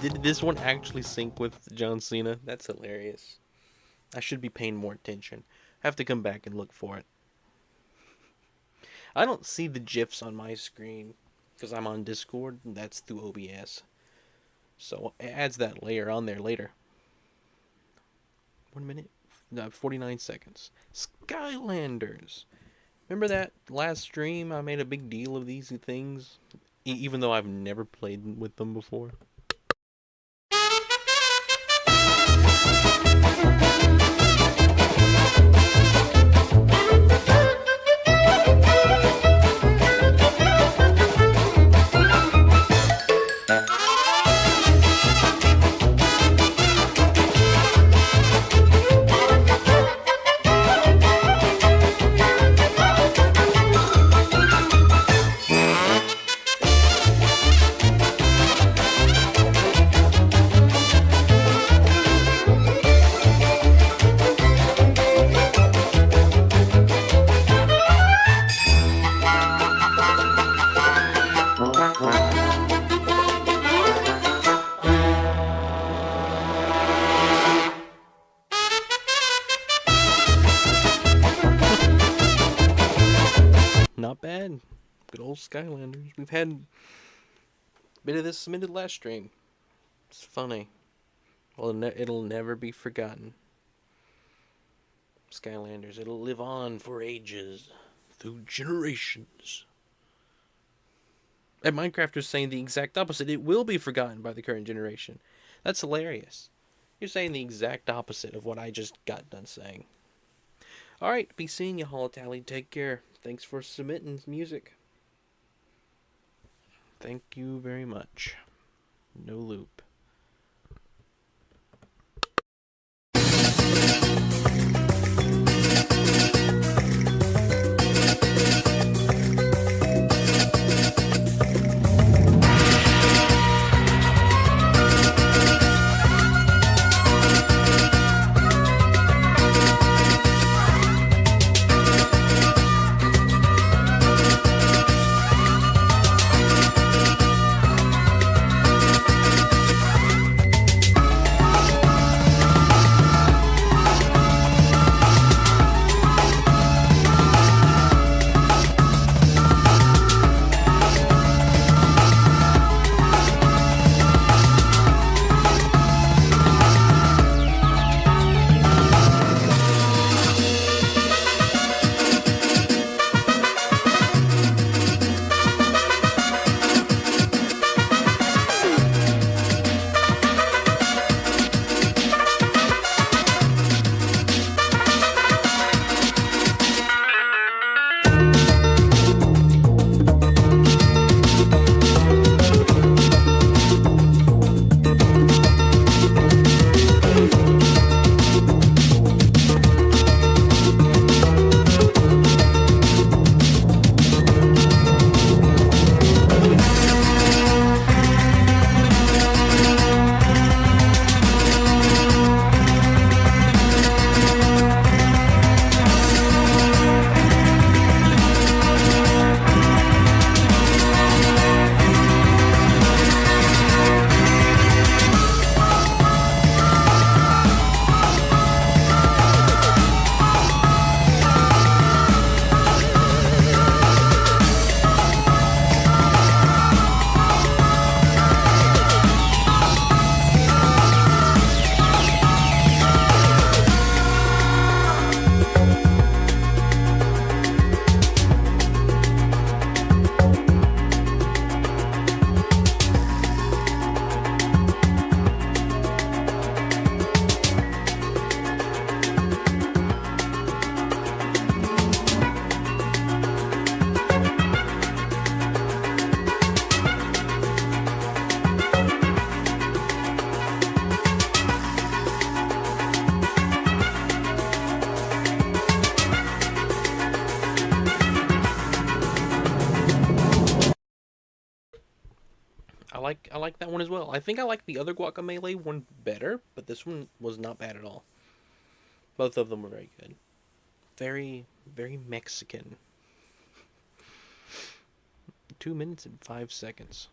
Did this one actually sync with John Cena? That's hilarious. I should be paying more attention. I have to come back and look for it. I don't see the GIFs on my screen because I'm on Discord, and that's through OBS. So it adds that layer on there later. 1 minute? No, 49 seconds. Skylanders. Remember that last stream I made a big deal of these things? Even though I've never played with them before. Not bad. Good old Skylanders. We've had a bit of this submitted last stream. It's funny. Well, it'll never be forgotten. Skylanders. It'll live on for ages. Through generations. And Minecraft is saying the exact opposite. It will be forgotten by the current generation. That's hilarious. You're saying the exact opposite of what I just got done saying. Alright, be seeing you, Holotally. Take care. Thanks for submitting music. Thank you very much. No loop. I like that one as well. I think I like the other Guacamelee one better, but this one was not bad at all. Both of them were very good. Very, very Mexican. 2 minutes and 5 seconds.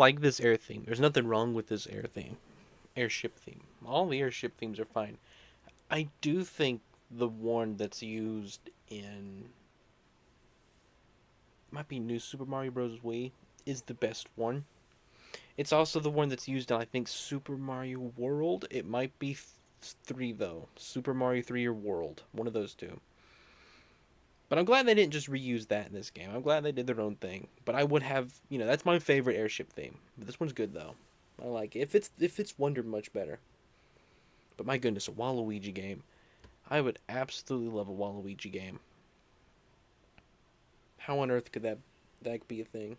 like this air theme. There's nothing wrong with this airship theme. All the airship themes are fine. I do think the one that's used in might be New Super Mario Bros. Wii is the best one. It's also the one that's used in, I think, Super Mario World. It might be 3 though. Super Mario 3 or World, one of those two. But I'm glad they didn't just reuse that in this game. I'm glad they did their own thing. But I would have, that's my favorite airship theme. But this one's good though. I like it. If it's Wonder, much better. But my goodness, a Waluigi game. I would absolutely love a Waluigi game. How on earth could that be a thing?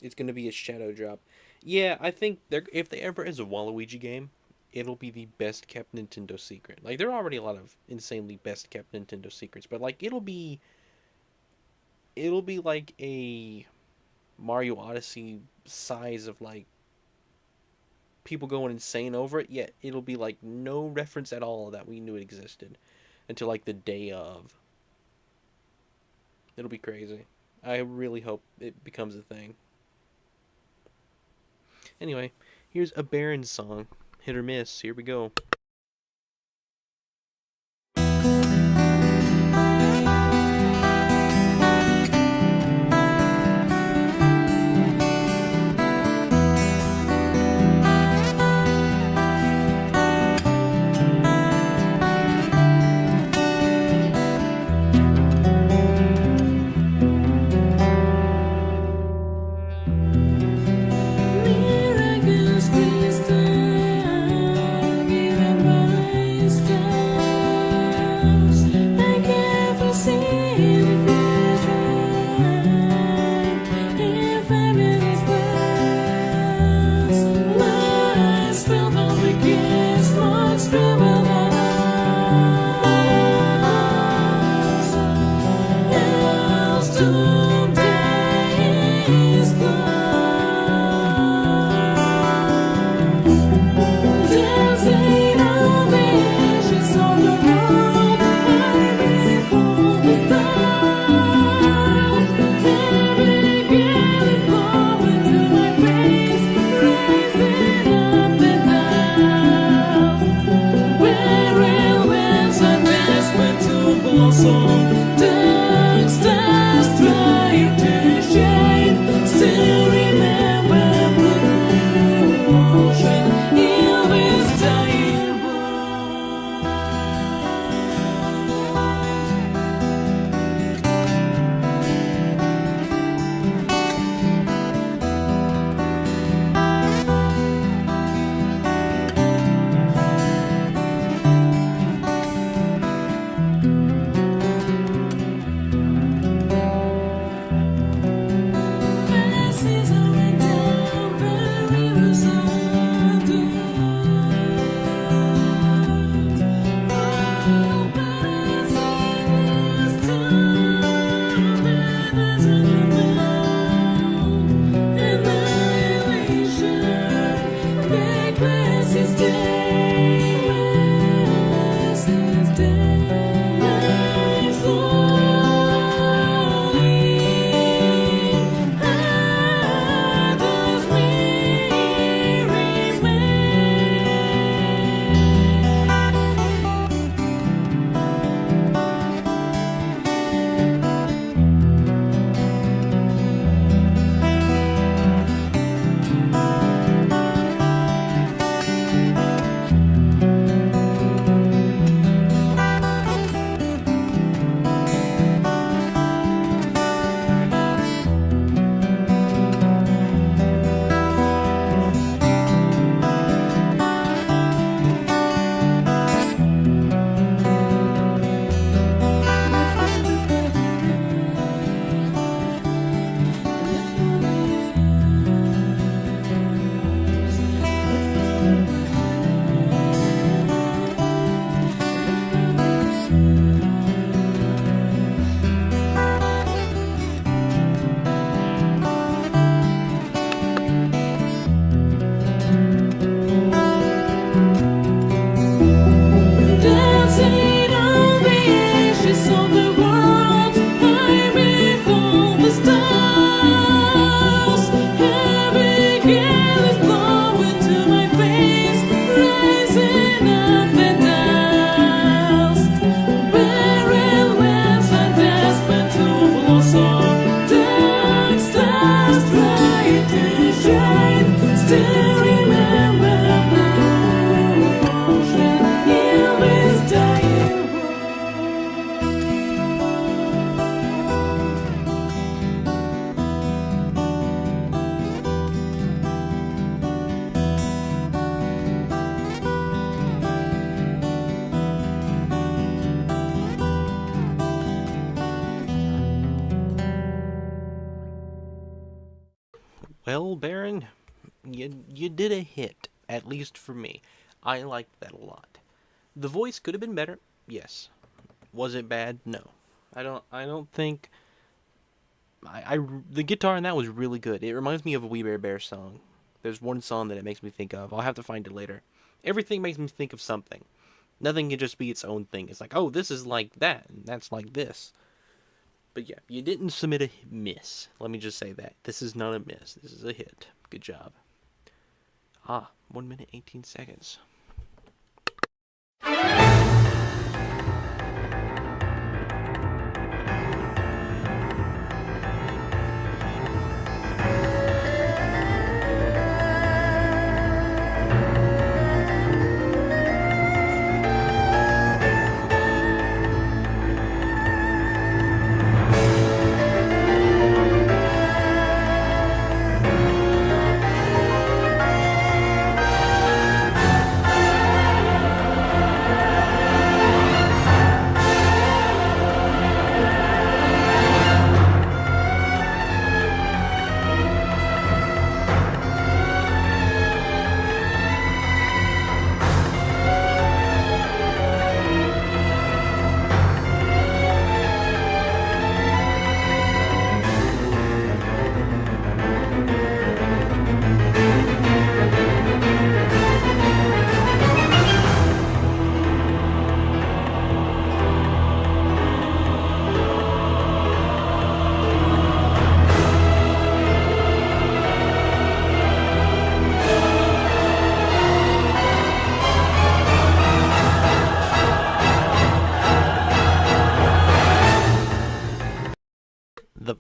It's gonna be a shadow drop. Yeah, I think if there ever is a Waluigi game, it'll be the best kept Nintendo secret. Like, there are already a lot of insanely best kept Nintendo secrets, but like it'll be like a Mario Odyssey size of like people going insane over it, yet it'll be like no reference at all that we knew it existed until like the day of. It'll be crazy. I really hope it becomes a thing. Anyway, here's a Baron song. Hit or miss. Here we go. Well, Baron, you did a hit, at least for me. I liked that a lot. The voice could have been better. Yes. Was it bad? No. I don't think the guitar in that was really good. It reminds me of a We Bare Bear song. There's one song that it makes me think of. I'll have to find it later. Everything makes me think of something. Nothing can just be its own thing. It's like, oh, this is like that, and that's like this. But yeah, you didn't submit a miss. Let me just say that. This is not a miss. This is a hit. Good job. 1 minute, 18 seconds.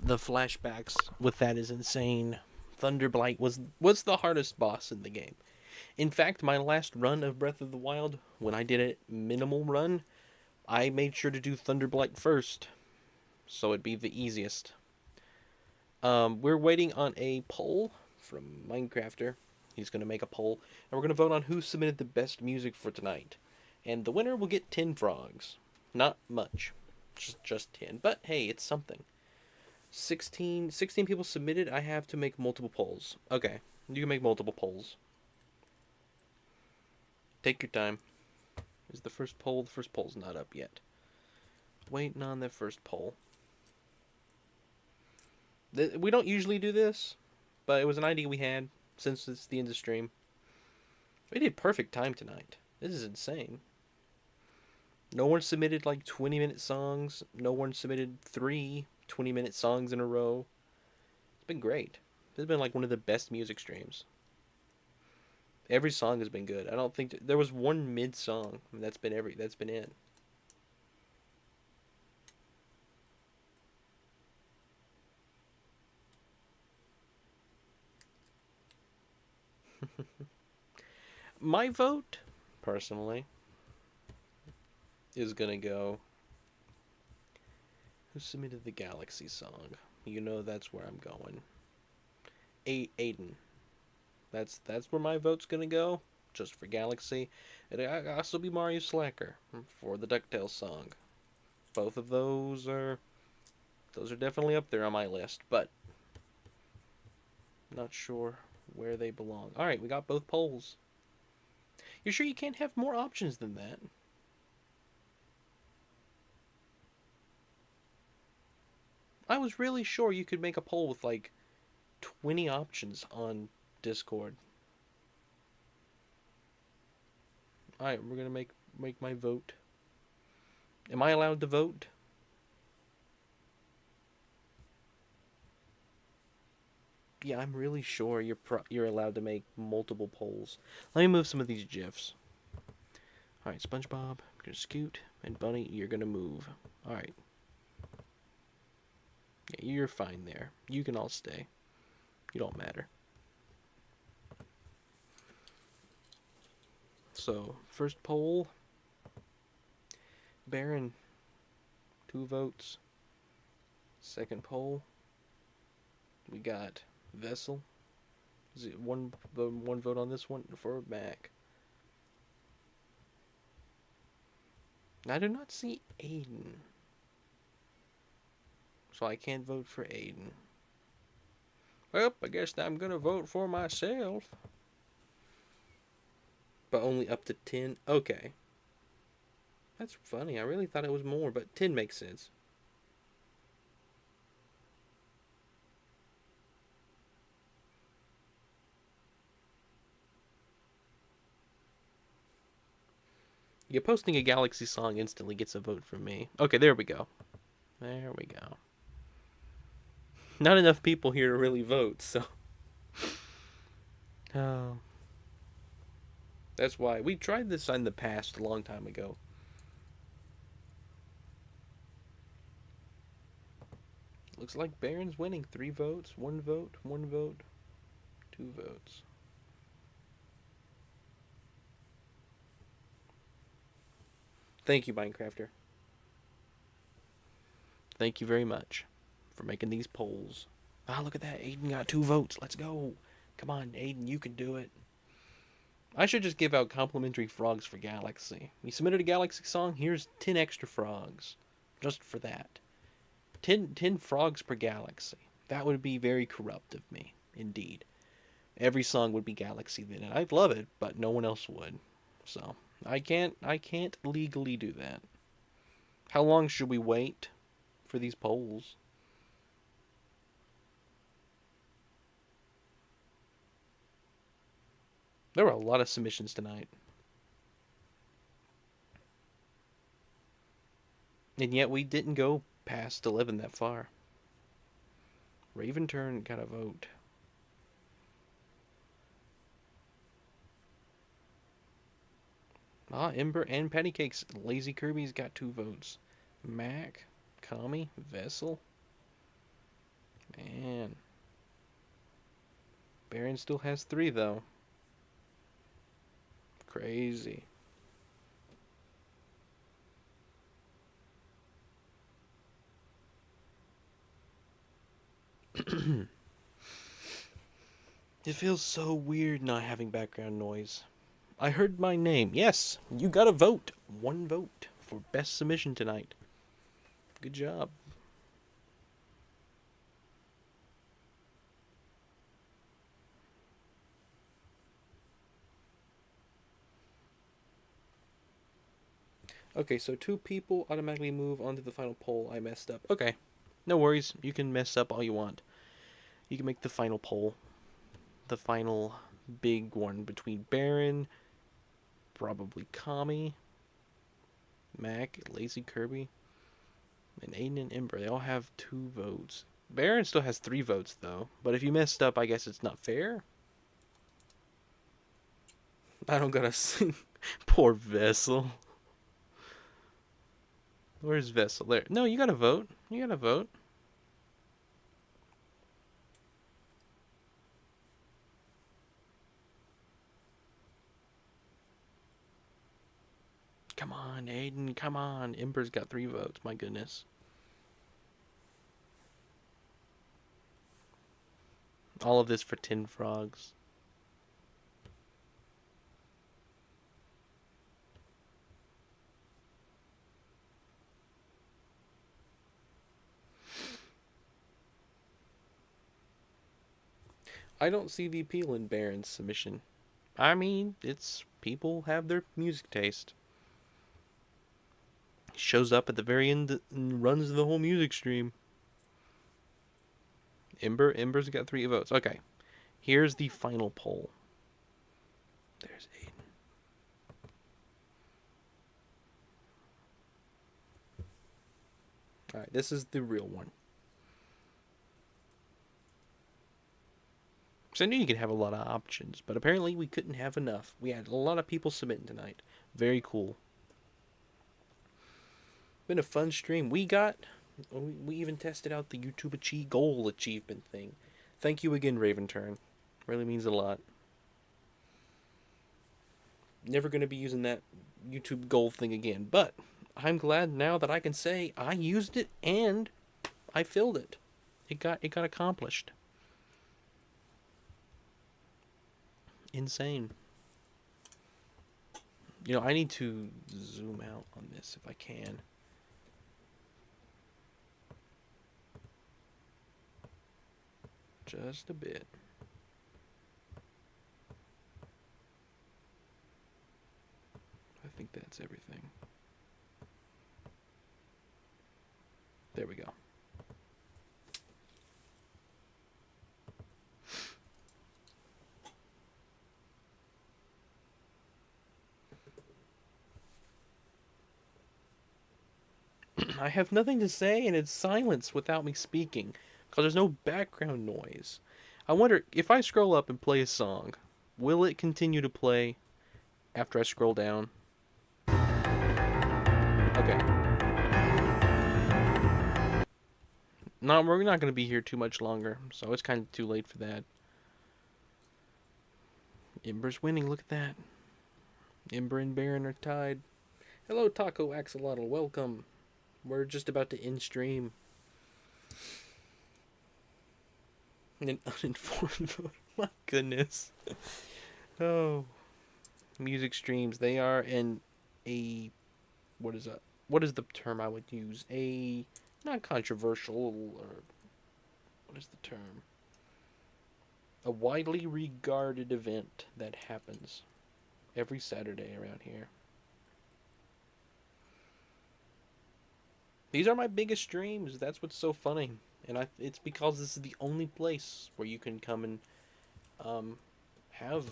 The flashbacks with that is insane. Thunderblight was the hardest boss in the game. In fact, my last run of Breath of the Wild, when I did a minimal run, I made sure to do Thunderblight first, so it'd be the easiest. We're waiting on a poll from Minecrafter. He's gonna make a poll, and we're gonna vote on who submitted the best music for tonight. And the winner will get 10 frogs. Not much, just 10. But hey, it's something. 16 people submitted. I have to make multiple polls. Okay, you can make multiple polls. Take your time. Is the first poll? The first poll's not up yet. Waiting on the first poll. We don't usually do this, but it was an idea we had since it's the end of the stream. We did perfect time tonight. This is insane. No one submitted like 20-minute songs. No one submitted 3 20-minute songs in a row. It's been great. This has been like one of the best music streams. Every song has been good. I don't think there was one mid song. I mean, that's been it. My vote, personally, is gonna go. Who submitted the Galaxy song? You know that's where I'm going. Aiden. That's where my vote's gonna go. Just for Galaxy. It'll also be Mario Slacker for the DuckTales song. Both of those are definitely up there on my list, but not sure where they belong. Alright, we got both polls. You're sure you can't have more options than that? I was really sure you could make a poll with like 20 options on Discord. Alright, we're gonna make my vote. Am I allowed to vote? Yeah, I'm really sure you're allowed to make multiple polls. Let me move some of these GIFs. Alright, SpongeBob, you're gonna scoot, and Bunny, you're gonna move. Alright. Yeah, you're fine there. You can all stay. You don't matter. So, first poll. Baron, 2 votes. Second poll. We got Vessel. Is it one vote on this one for Mac? I do not see Aiden. So I can't vote for Aiden. Well, I guess I'm gonna vote for myself. But only up to 10? Okay. That's funny. I really thought it was more, but 10 makes sense. Yeah, posting a Galaxy song instantly gets a vote from me. Okay, there we go. There we go. Not enough people here to really vote, so. Oh. That's why. We tried this in the past a long time ago. Looks like Baron's winning. 3 votes, 1 vote, 1 vote, 2 votes. Thank you, Minecrafter. Thank you very much for making these polls. Ah, look at that. Aiden got 2 votes. Let's go. Come on, Aiden, you can do it. I should just give out complimentary frogs for Galaxy. You submitted a Galaxy song, here's 10 extra frogs. Just for that. 10 frogs per Galaxy. That would be very corrupt of me, indeed. Every song would be Galaxy then, and I'd love it, but no one else would. So, I can't legally do that. How long should we wait for these polls? There were a lot of submissions tonight. And yet we didn't go past 11 that far. Raven Turn got a vote. Ah, Ember and Pattycakes. Lazy Kirby's got 2 votes. Mac, Kami, Vessel. Man. Baron still has 3 though. Crazy. It feels so weird not having background noise. I heard my name. Yes, you got a vote. 1 vote for best submission tonight. Good job. Okay, so 2 people automatically move on to the final poll. I messed up. Okay, no worries. You can mess up all you want. You can make the final poll. The final big one between Baron, probably Kami, Mac, Lazy Kirby, and Aiden and Ember. They all have 2 votes. Baron still has 3 votes, though. But if you messed up, I guess it's not fair. I don't gotta sing. Poor Vessel. Where's Vessel? There. No, you gotta vote. You gotta vote. Come on, Aiden. Come on. Ember's got 3 votes. My goodness. All of this for 10 frogs. I don't see the appeal in Baron's submission. I mean, it's people have their music taste. He shows up at the very end and runs the whole music stream. Ember's got 3 votes. Okay. Here's the final poll. There's Aiden. Alright, this is the real one. So I knew you could have a lot of options, but apparently we couldn't have enough. We had a lot of people submitting tonight. Very cool. Been a fun stream. We even tested out the YouTube goal achievement thing. Thank you again, Raven Turn. Really means a lot. Never going to be using that YouTube goal thing again, but I'm glad now that I can say I used it and I filled it. It got accomplished. Insane. You know, I need to zoom out on this if I can. Just a bit. I think that's everything. There we go. I have nothing to say, and it's silence without me speaking, because there's no background noise. I wonder, if I scroll up and play a song, will it continue to play after I scroll down? Okay. No, we're not going to be here too much longer, so it's kind of too late for that. Ember's winning, look at that. Ember and Baron are tied. Hello, Taco Axolotl, welcome. We're just about to end stream. An uninformed vote. My goodness. Oh. Music streams, they are what is the term I would use? A not controversial, or what is the term? A widely regarded event that happens every Saturday around here. These are my biggest streams. That's what's so funny. And it's because this is the only place where you can come and have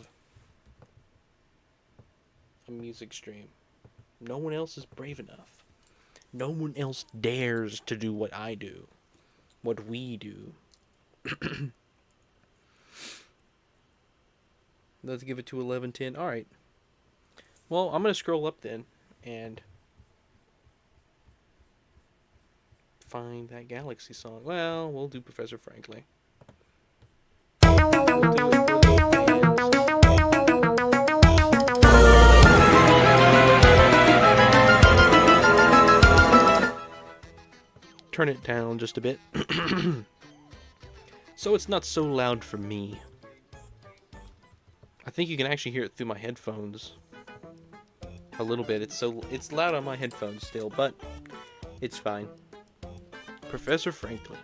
a music stream. No one else is brave enough. No one else dares to do what I do. What we do. Let's give it to 11:10. Alright. Well, I'm going to scroll up then and find that Galaxy song. Well, we'll do Professor Frankly. We'll do it for the fans. Turn it down just a bit. So it's not so loud for me. I think you can actually hear it through my headphones. A little bit. It's loud on my headphones still, but it's fine. Professor Frankly.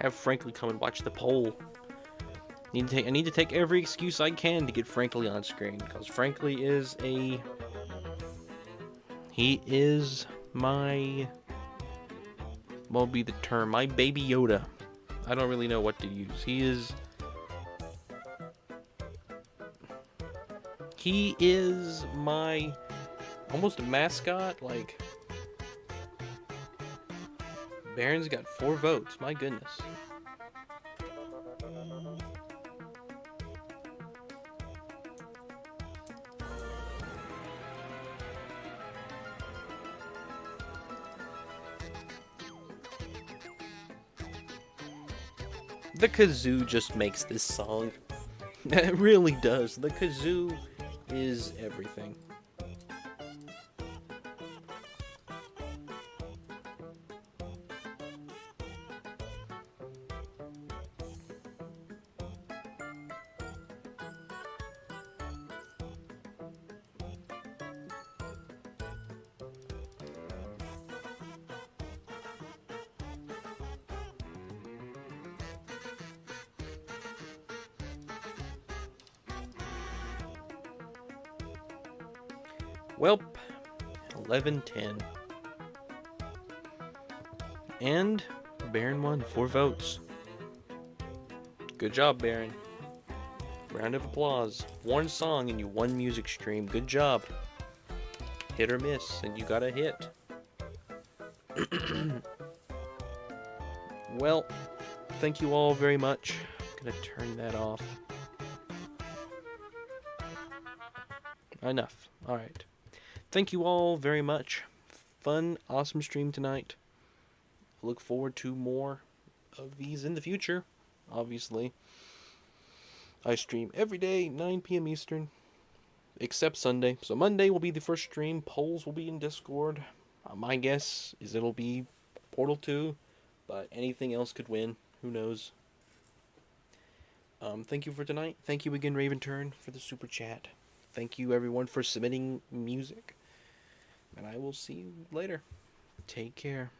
Have Frankly come and watch the poll. I need to take every excuse I can to get Frankly on screen, because Frankly is he is my, what would be the term? My baby Yoda. I don't really know what to use. He is my almost a mascot. Like, Baron's got 4 votes. My goodness. The kazoo just makes this song. It really does. The kazoo is everything. Welp, 11:10. And Baron won 4 votes. Good job, Baron. Round of applause. 1 song and you won music stream. Good job. Hit or miss, and you got a hit. Well, thank you all very much. I'm gonna turn that off. Enough. Alright. Thank you all very much. Fun, awesome stream tonight. Look forward to more of these in the future, obviously. I stream every day, 9 p.m. Eastern. except Sunday. So Monday will be the first stream. Polls will be in Discord. My guess is it'll be Portal 2, but anything else could win. Who knows? Thank you for tonight. Thank you again, Raven Turn, for the super chat. Thank you, everyone, for submitting music. And I will see you later. Take care.